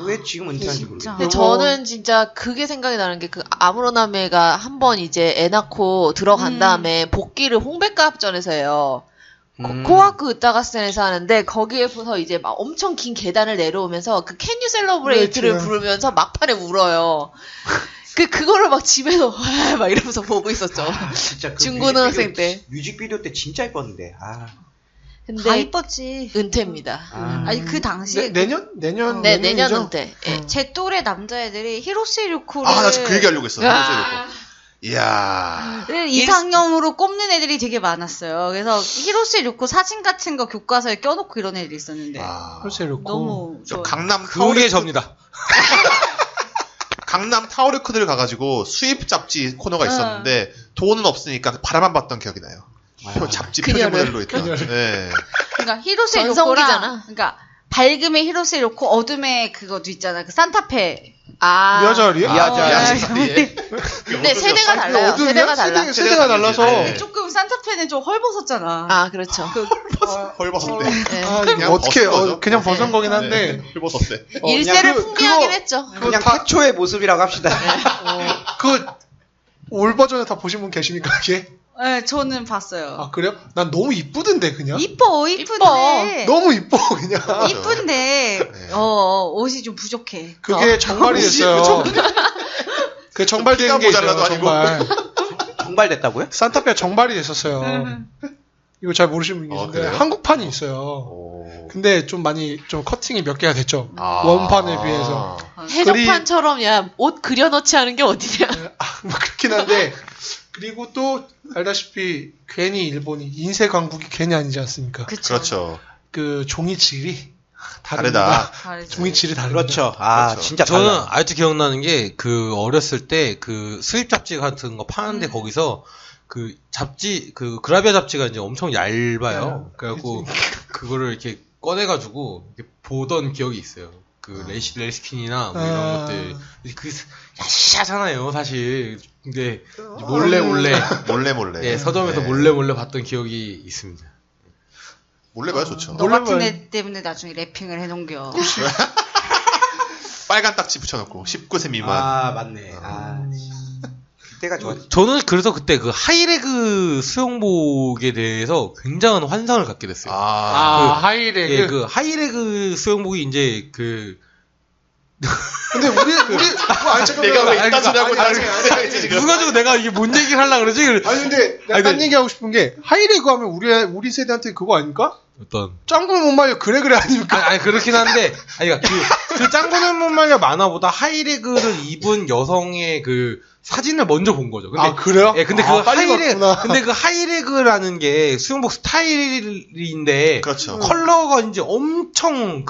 왜 지금 은퇴한지 모르겠어요. 근데 저는 진짜 그게 생각이 나는 게 아무로나메가 한번 이제 애 낳고 들어간 다음에 복귀를 홍백가합전에서 해요. 코와쿠 으따가센에서 하는데 거기에서 이제 막 엄청 긴 계단을 내려오면서 그 Can You Celebrate를 부르면서 막판에 울어요. 그거를 막 집에서 막 이러면서 보고 있었죠. 진짜 중고등학생 때. 뮤직비디오 때 진짜 예뻤는데. 근데 다 이뻤지. 은퇴입니다. 아니 그 당시에 내년 네, 내년 은퇴. 예. 제 또래 남자애들이 히로시 류코를 나 지금 그 얘기 하려고 했어. 이야. 이상형으로 꼽는 애들이 되게 많았어요. 그래서 히로시 류코 사진 같은 거 교과서에 껴놓고 이런 애들이 있었는데 히로시 류코 너무 저 좋아요. 강남 그게 접니다. 강남 타워레코드를 가가지고 수입 잡지 코너가 있었는데 돈은 없으니까 바라만 봤던 기억이 나요. 잡지 표지 모델로 있던. 네. 그러니까 히로시 전성기잖아. 류코랑 그러니까 밝음의 히로시 류코, 어둠의 그것도 있잖아. 그 산타페. 미야자리? 미야자리. 근데 세대가 달라요. 세대가 달라. 세대가 달라서. 네. 조금 산타페는 좀 헐벗었잖아. 아, 그렇죠. 헐벗었대. 그냥 어떻게 그냥 벗은 거긴 한데. 헐벗었대. 일세를 풍미하긴 했죠. 그냥 태초의 모습이라고 합시다. 올 버전에 다 보신 분 계십니까, 그게? 네, 저는 봤어요. 아, 그래요? 난 너무 이쁘던데, 그냥? 이쁜데. 너무 이뻐, 그냥. 이쁜데, 네. 옷이 좀 부족해. 그게 정발이 됐어요. 그 정발된 게 있어요, 모자라도 정발. 정발됐다고요? 산타페가 정발이 됐었어요. 이거 잘 모르시는 분이 계신데, 그래요? 한국판이 있어요. 근데 좀 많이, 좀 커팅이 몇 개가 됐죠. 원판에 비해서. 해적판처럼 옷 그려넣지 않은 게 어디냐. 뭐 그렇긴 한데, 그리고 또 알다시피 괜히 일본이 인쇄 강국이 괜히 아니지 않습니까? 그렇죠. 그 종이 질이 다르다. 종이 질이 다르다. 그렇죠. 그렇죠. 진짜 저는 달라요. 아직도 기억나는 게 그 어렸을 때 그 수입 잡지 같은 거 파는데 거기서 그 잡지 그 그라비아 잡지가 이제 엄청 얇아요. 그래갖고 그거를 이렇게 꺼내가지고 이렇게 보던 기억이 있어요. 그 레시킨이나 뭐 이런 것들 그 야시하잖아요 사실. 근데 몰래 몰래. 서점에서 몰래 봤던 기억이 있습니다. 몰래 봐야 좋죠. 너 같은 애 때문에 나중에 래핑을 해놓은겨. 빨간 딱지 붙여놓고 19세 미만. 맞네. 그때가 좋았. 저는 그래서 그때 그 하이레그 수영복에 대해서 굉장한 환상을 갖게 됐어요. 하이레그. 예, 그 하이레그 수영복이 이제 근데 우리 내가 왜 이딴 소리 하고 있는지 지금. 누가 가지고 내가 이게 뭔 얘기를 하려고 그러지? 아니 근데 내가 딴 얘기하고 싶은 게 하이레그 하면 우리 세대한테 그거 아닙니까? 어떤 짱구는 못 말려 그래 아닙니까? 아니 그렇긴 한데 그러니까 그 짱구는 못 말려 만화보다 하이레그를 입은 여성의 그 사진을 먼저 본 거죠. 근데, 그래요? 예, 근데 그 하이레그라는 게 수영복 스타일인데 그렇죠. 컬러가 이제 엄청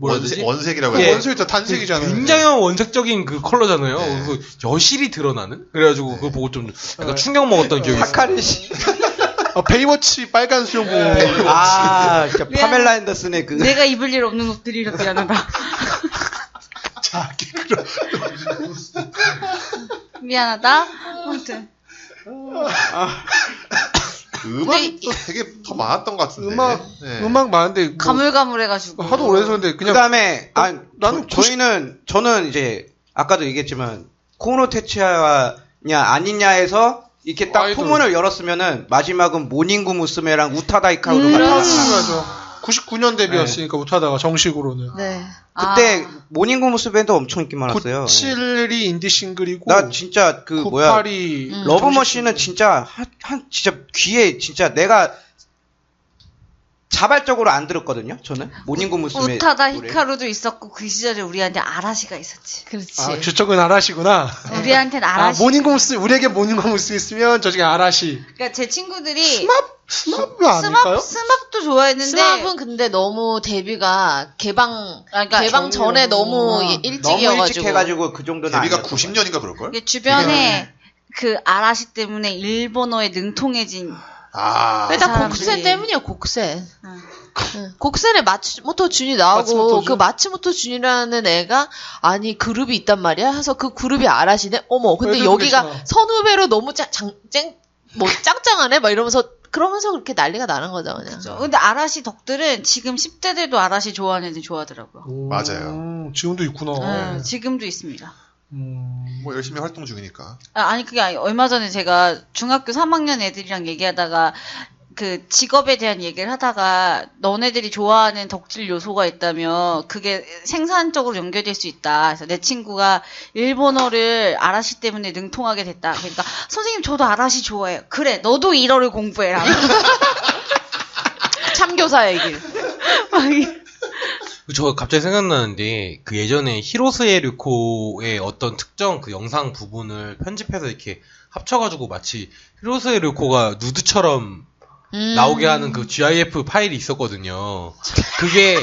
원색이라고 예, 원색이죠. 단색이잖아요. 굉장히 원색적인 그 컬러잖아요. 네. 그래서 여실히 드러나는? 그래가지고 그거 보고 좀 약간 충격 먹었던 기억이 있어요. 사카리시. 베이워치 빨간 수영복. 진짜 파멜라 앤더슨의 그. 내가 입을 일 없는 옷들이라 미안하다. 자, 그럼. 미안하다. 아무튼. 음악도 되게 더 많았던 것 같은데. 음악 많은데 뭐 가물가물해가지고 하도 오래돼서 근데 그냥 그다음에 나는 저는 이제 아까도 얘기했지만 코노 테츠야냐 아니냐에서 이렇게 딱 아이돌. 포문을 열었으면은 마지막은 모닝구 무스메랑 우타다 히카루로 맞아. 99년 데뷔였으니까 우타다가 정식으로는. 네. 그때 모닝구 무스메도 엄청 인기 많았어요. 97이 인디 싱글이고 나 진짜 98이 러브머신은 진짜 진짜 귀에 진짜 내가 자발적으로 안 들었거든요. 저는 모닝구 무스메 우타다 노래. 히카루도 있었고 그 시절에 우리한테 아라시가 있었지. 그렇지. 저쪽은 아라시구나. 우리한테는 아라시. 모닝고무스 우리에게 모닝고무스 있으면 저쪽에 아라시. 그러니까 제 친구들이 스마프 아닐까요? 스마프도 좋아했는데 스마프는 근데 너무 데뷔가 개방 전에 너무 일찍이어가지고 너무 일찍 해가지고 그 정도는 데뷔가 아니었던 90년인가 그럴걸? 이게 주변에 그 아라시 때문에 일본어에 능통해진 일단 사람들이. 곡센 때문이야, 곡센. 응. 응. 곡센에 마츠모토 준이 나오고 마츠모토 준? 그 마츠모토 준이라는 애가 아니 그룹이 있단 말이야. 해서 그 그룹이 아라시네. 어머, 근데 애들도 여기가 계시나? 선후배로 너무 짱짱하네. 막 이러면서 그렇게 난리가 나는 거죠, 그냥. 근데 아라시 덕들은 지금 10대들도 아라시 좋아하는 애들 좋아하더라고요. 맞아요. 지금도 있구나. 네, 지금도 있습니다. 뭐 열심히 활동 중이니까. 아니 그게 아니 얼마 전에 제가 중학교 3학년 애들이랑 얘기하다가 그 직업에 대한 얘기를 하다가 너네들이 좋아하는 덕질 요소가 있다면 그게 생산적으로 연결될 수 있다. 그래서 내 친구가 일본어를 아라시 때문에 능통하게 됐다. 그러니까 선생님 저도 아라시 좋아해요. 그래 너도 일어를 공부해라. 참교사의 길. 저 갑자기 생각나는데 그 예전에 히로스에 류코의 어떤 특정 그 영상 부분을 편집해서 이렇게 합쳐가지고 마치 히로스에 류코가 누드처럼 나오게 하는 그 GIF 파일이 있었거든요. 그게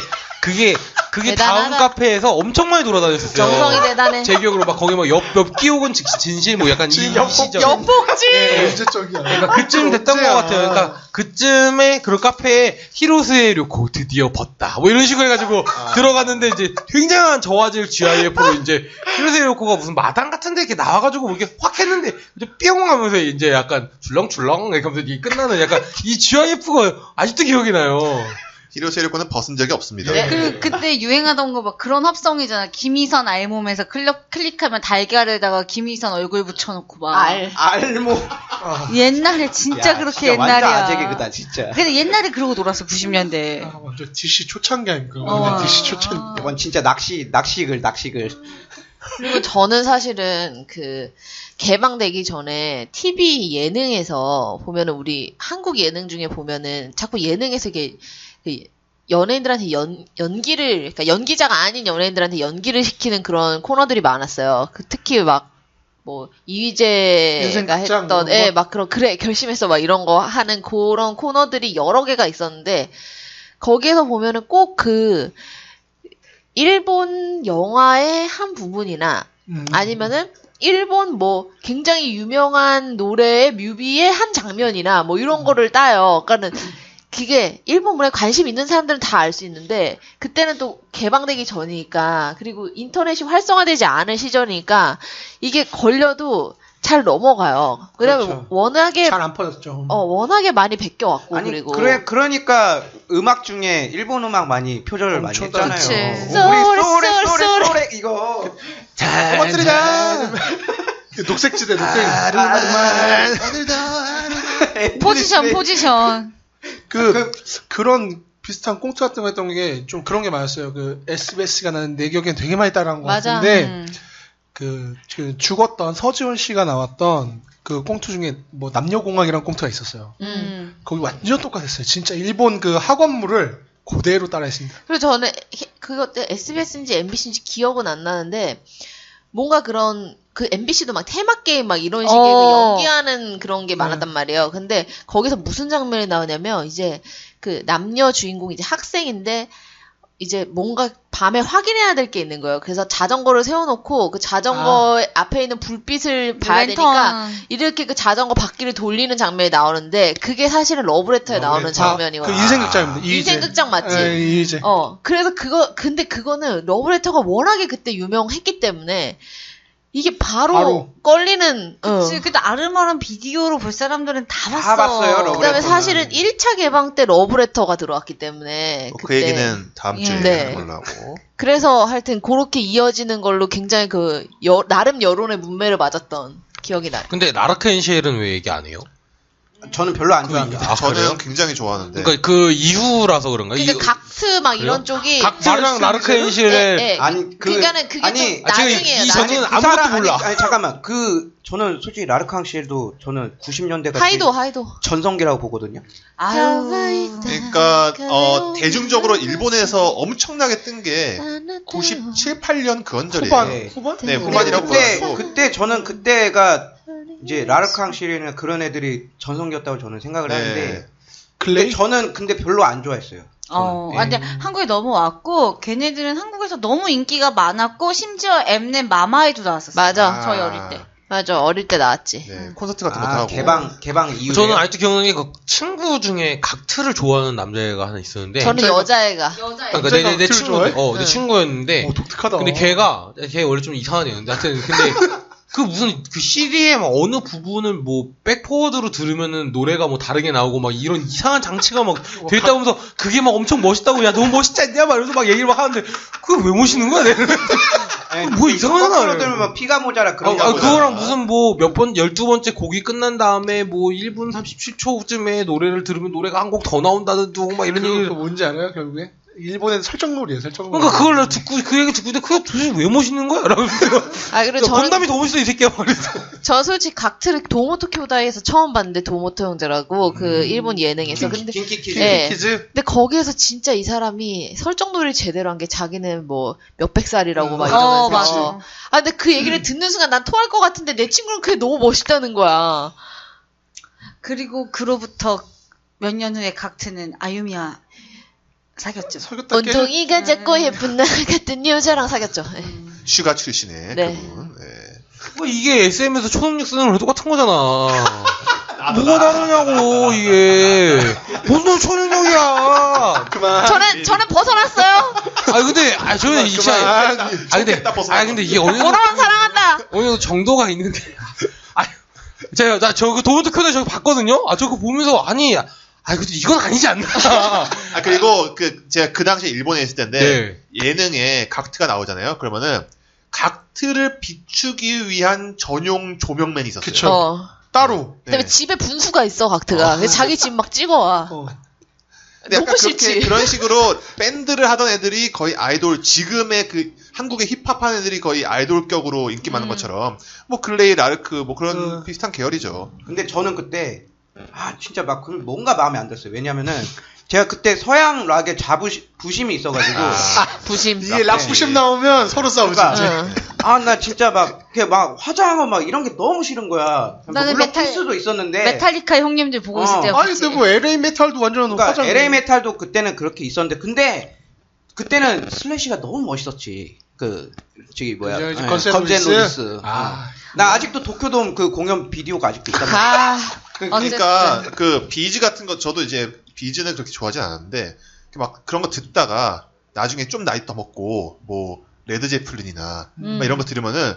다음 대단하다. 카페에서 엄청 많이 돌아다녔었어요. 정성이 대단해. 제 기억으로 막 거기 막 옆 끼옥은 진실 뭐 약간 이 시절. 엿복지. 일제적이야. 그러니까 그쯤 됐던 것 같아요. 그러니까 그쯤에 그 카페에 히로스에 류코 드디어 벗다. 뭐 이런 식으로 해가지고 들어갔는데 이제 굉장한 저화질 GIF로 이제 히로스에 류코가 무슨 마당 같은데 이렇게 나와가지고 이렇게 확 했는데 이제 뿅 하면서 이제 약간 줄렁줄렁 이렇게 하면서 이게 끝나는 약간 이 GIF가 아직도 기억이 나요. 히로세리코는 벗은 적이 없습니다. 그때 유행하던 거 막 그런 합성이잖아. 김희선 알몸에서 클릭하면 달걀에다가 김희선 얼굴 붙여놓고 막. 알모. 옛날에 진짜 그렇게 진짜 완전 옛날이야. 아재 개그다 진짜. 근데 옛날에 그러고 놀았어 90년대. 완전 DC 초창기 아닙니까? 완전 DC 초창기. 이건 진짜 낚시글. 그리고 저는 사실은 그 개방되기 전에 TV 예능에서 보면은 우리 한국 예능 중에 보면은 자꾸 예능에서 이게 그 연예인들한테 연기를 그러니까 연기자가 아닌 연예인들한테 연기를 시키는 그런 코너들이 많았어요. 그 특히 막 뭐 이휘재가 했던 막 그래 결심했어 막 이런 거 하는 그런 코너들이 여러 개가 있었는데 거기에서 보면은 꼭 그 일본 영화의 한 부분이나 아니면은 일본 뭐 굉장히 유명한 노래의 뮤비의 한 장면이나 뭐 이런 거를 따요. 그러니까는 그게 일본 문화에 관심 있는 사람들은 다 알 수 있는데 그때는 또 개방되기 전이니까 그리고 인터넷이 활성화되지 않은 시절이니까 이게 걸려도 잘 넘어가요. 왜냐면 그렇죠. 워낙에 잘 안 퍼졌죠. 워낙에 많이 베껴왔고 아니 그리고 그러니까 음악 중에 일본 음악 많이 표절을 많이 했잖아요. 그치. 우리 쏘레 이거 터뜨리자. 녹색지대 포지션. 그런 비슷한 꽁트 같은 거 했던 게 좀 그런 게 많았어요. 그 SBS가 나는 내 기억엔 되게 많이 따라한 것 맞아. 같은데 그 죽었던 서지훈 씨가 나왔던 그 꽁트 중에 뭐 남녀공학이라는 꽁트가 있었어요. 거기 완전 똑같았어요. 진짜 일본 그 학원물을 그대로 따라했습니다. 그리고 저는 그것 때 SBS인지 MBC인지 기억은 안 나는데 뭔가 그런 그 MBC도 막 테마 게임 막 이런 식의 그 연기하는 그런 게 많았단 말이에요. 근데 거기서 무슨 장면이 나오냐면 이제 그 남녀 주인공이 이제 학생인데 이제 뭔가 밤에 확인해야 될 게 있는 거예요. 그래서 자전거를 세워놓고 그 자전거 앞에 있는 불빛을 봐야 되니까 이렇게 그 자전거 바퀴를 돌리는 장면이 나오는데 그게 사실은 러브레터에 나오는 장면이거든요. 그 인생극장입니다. 인생극장 맞지? 이휘재. 그래서 근데 그거는 러브레터가 워낙에 그때 유명했기 때문에 이게 바로 걸리는. 그치. 근데 아름아름 비디오로 볼 사람들은 다 봤어. 봤어요, 러브레터는. 그다음에 사실은 1차 개방 때 러브레터가 들어왔기 때문에 그 얘기는 다음 주에 네. 하는 걸로 하고. 그래서 하여튼 그렇게 이어지는 걸로 굉장히 나름 여론의 문매를 맞았던 기억이 나요. 근데 라르크 엔시엘은 왜 얘기 안 해요? 저는 별로 안 좋아합니다. 저는 그래요? 굉장히 좋아하는데. 그러니까 그 이후라서 그런가? 그러니까 각트 막 이런 쪽이 각트랑 라르크 엔시엘의 아니 그러니까는 그게 아니, 좀 나중이에요. 저는 나중에. 아무것도 몰라. 아니 잠깐만 저는 솔직히 라르크 앙시엘도 저는 90년대가 하이도. 전성기라고 보거든요. 아유. 그러니까 대중적으로 일본에서 엄청나게 뜬 게 97, 8년 그 언저리예요. 후반? 네, 후반이라고 봐가지고. 그때 저는 그때가 이제 라르크 앙시엘이나 그런 애들이 전성기였다고 저는 생각을 네. 하는데 클레이? 저는 근데 별로 안 좋아했어요. 근데 한국에 넘어왔고 걔네들은 한국에서 너무 인기가 많았고 심지어 엠넷 마마에도 나왔었어요. 맞아. 저희 어릴 때. 맞아. 어릴 때 나왔지. 네, 콘서트 같은 것도 하고. 개방 이후에 저는 아직도 기억나는 게 그 친구 중에 각트를 좋아하는 남자애가 하나 있었는데. 저는 여자애가. 그러니까 내 각트를 친구인데, 좋아해? 내 친구였는데. 독특하다. 근데 걔 원래 좀 이상한 애였는데, 하여튼, 근데, 그 무슨, 그 CD의 막 어느 부분을 뭐, 백포워드로 들으면은 노래가 뭐 다르게 나오고 막 이런 이상한 장치가 막 돼 있다고 하면서 그게 막 엄청 멋있다고, 야, 너무 멋있지 않냐? 막 이러면서 막 얘기를 막 하는데, 그게 왜 멋있는 거야, 내가? 뭐 이상하잖아. 거꾸로 들면 막 피가 모자라 그런 거. 그거랑 무슨 뭐 몇 번, 12번째 곡이 끝난 다음에 뭐 1분 37초쯤에 노래를 들으면 노래가 한 곡 더 나온다든지 막 이런 얘기. 그거 뭔지 알아요, 결국에? 일본엔 설정놀이에요, 설정놀이. 그러니까 그걸 듣고 그 얘기 듣고 있는데 그게 도대체 왜 멋있는 거야? 라고 그리고 건담이 더 멋있어 이 새끼야 말이죠. 저 솔직히 각트를 도모토 쿄다이에서 처음 봤는데 도모토 형제라고 그 일본 예능에서 근데 킹키키즈. 네. 키즈? 거기에서 진짜 이 사람이 설정놀이를 제대로 한 게 자기는 뭐 몇백 살이라고 막 이러면서 맞아. 근데 그 얘기를 듣는 순간 난 토할 것 같은데 내 친구는 그게 너무 멋있다는 거야. 그리고 그로부터 몇 년 후에 각트는 아유미와 사귀었죠. 엉덩이가 작고 예쁜 나 같은 여자랑 사귀었죠. 네. 슈가 출신의 네. 그분. 네. 뭐 이게 SM에서 초능력 쓰는 거랑 똑같은 거잖아. 뭐가 다르냐고 이게 무슨 초능력이야. 그만. 저는 벗어났어요. 근데 저는 이 그만. 근데 이게 어느 정도 너랑 사랑한다. 어느 정도 정도가 있는데. 제가 그 도모토 쿄다이 저거 봤거든요. 저거 보면서 근데 이건 아니지 않나. 그리고 제가 그 당시에 일본에 있을 때인데 네. 예능에 각트가 나오잖아요. 그러면은 각트를 비추기 위한 전용 조명맨이 있었어요. 그쵸. 따로. 그다음에 집에 분수가 있어 각트가. 그래서 자기 집 막 찍어와. 근데 약간 너무 싫지. 그런 식으로 밴드를 하던 애들이 거의 아이돌, 지금의 그 한국의 힙합하는 애들이 거의 아이돌격으로 인기 많은 것처럼 뭐 글레이, 라르크 뭐 그런 비슷한 계열이죠. 근데 저는 그때 진짜 막 뭔가 마음에 안 들었어요. 왜냐면은 제가 그때 서양 락에 부심이 있어가지고 부심. 이게 락부심 나오면 서로 싸우지. 그러니까, 나 진짜 막 화장하고 막 이런 게 너무 싫은 거야. 나는 물론 필수도 있었는데 메탈리카 형님들 보고 있을 때. 근데 뭐 LA 메탈도 완전 그러니까 화장. LA 메탈도 그때는 그렇게 있었는데 근데 그때는 슬래시가 너무 멋있었지. 건센 로지스. 나 아직도 도쿄돔 그 공연 비디오가 아직도 있단 그러니까 그 비즈 같은 거 저도 이제 비즈는 그렇게 좋아하진 않았는데 막 그런 거 듣다가 나중에 좀 나이 떠먹고 뭐 레드 제플린이나 막 이런 거 들으면은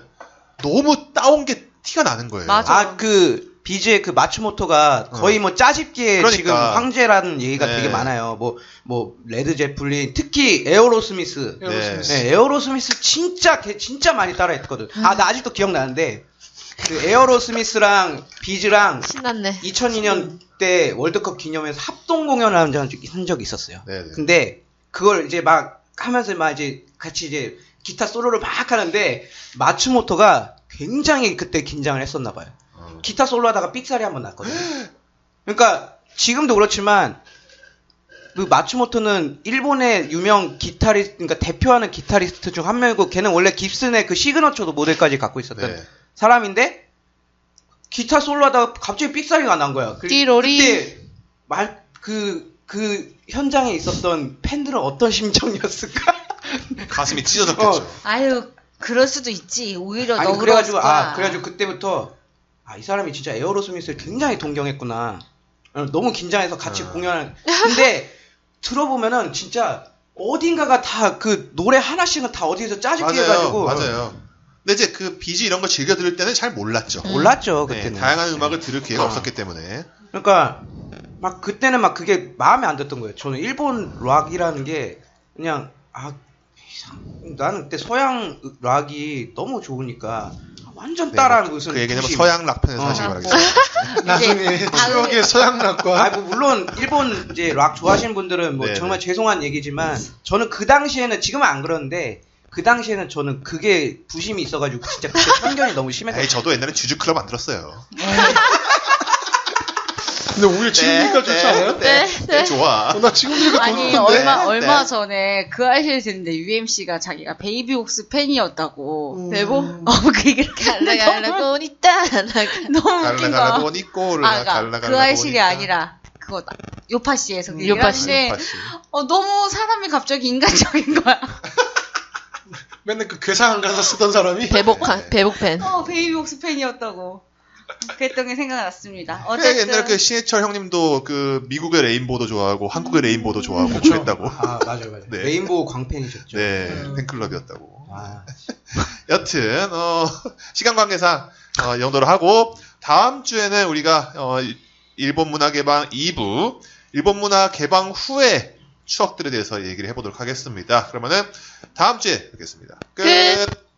너무 따온 게 티가 나는 거예요. 맞아. 그 비즈의 그 마츠모토가 거의 뭐 짜집기의 그러니까. 지금 황제라는 얘기가 네. 되게 많아요. 뭐 레드 제플린, 특히 에어로스미스. 네, 에어로스미스 진짜 많이 따라했거든. 나 아직도 기억나는데 그 에어로스미스랑 비즈랑 신났네. 2002년 때 월드컵 기념해서 합동 공연을 한 적이 있었어요. 네네. 근데 그걸 이제 막 하면서 막 이제 같이 이제 기타 솔로를 막 하는데 마츠모토가 굉장히 그때 긴장을 했었나 봐요. 기타 솔로 하다가 삑사리 한번 났거든요. 그러니까 지금도 그렇지만 그 마츠모토는 일본의 유명 그러니까 대표하는 기타리스트 중 한 명이고 걔는 원래 깁슨의 그 시그너처도 모델까지 갖고 있었던 사람인데 기타 솔로 하다가 갑자기 삑사리가 난 거야. 띠로리. 그때 그 현장에 있었던 팬들은 어떤 심정이었을까? 가슴이 찢어졌겠죠. 그럴 수도 있지. 오히려 아니, 너그러웠을 거야. 그래가지고 그때부터 이 사람이 진짜 에어로스미스를 굉장히 동경했구나. 너무 긴장해서 같이 공연을. 근데 들어보면은 진짜 어딘가가 다 그 노래 하나씩은 다 어디에서 짜집기 해가지고. 맞아요. 근데 이제 그 비지 이런 거 즐겨 들을 때는 잘 몰랐죠. 몰랐죠 네, 그때는. 다양한 음악을 들을 기회가 없었기 때문에. 그러니까 막 그때는 막 그게 마음에 안 들었던 거예요. 저는 일본 락이라는 게 그냥 나는 그때 서양 락이 너무 좋으니까 완전 따라 무슨 그 얘기는 부심. 서양 락 편에서 하시기 바라겠습니다. 나중에 추억의 서양 락과 뭐 물론 일본 이제 락 좋아하시는 분들은 뭐 네네. 정말 죄송한 얘기지만 저는 그 당시에는 지금은 안 그러는데 그 당시에는 저는 그게 부심이 있어가지고 진짜 그때 편견이 너무 심해서 에이, 저도 옛날에 주주클럽 안 들었어요. 근데 오히려 지금 들으니까 좋지 않아요? 네, 좋아. 나 지금 들으니까 더 아니 좋은데. 얼마 전에 그 아이를 듣는데 UMC가 자기가 베이비옥스 팬이었다고 대보 그 얘기를 갈라갈라 꼬니따 너무 웃긴 갈라갈라 거야. 보니꼬르 그러니까 그 아이실이 아니라 그거다. 요파씨에서 그 요파씨. 얘기를 하는데 너무 사람이 갑자기 인간적인 거야. 맨날 그 괴상한 가사 쓰던 사람이 배복팬. 베이비옥스 팬이었다고. 그랬던 게 생각났습니다. 네, 어쨌든 옛날에 그 신해철 형님도 그 미국의 레인보도 좋아하고 한국의 레인보도 좋아하고 그쵸. 그랬다고. 맞아요. 네. 레인보우 광팬이셨죠. 네, 팬클럽이었다고. 아, 여튼 시간 관계상 이 정도로 하고 다음 주에는 우리가 일본 문화 개방 2부 일본 문화 개방 후의 추억들에 대해서 얘기를 해보도록 하겠습니다. 그러면은 다음 주에 뵙겠습니다. 끝.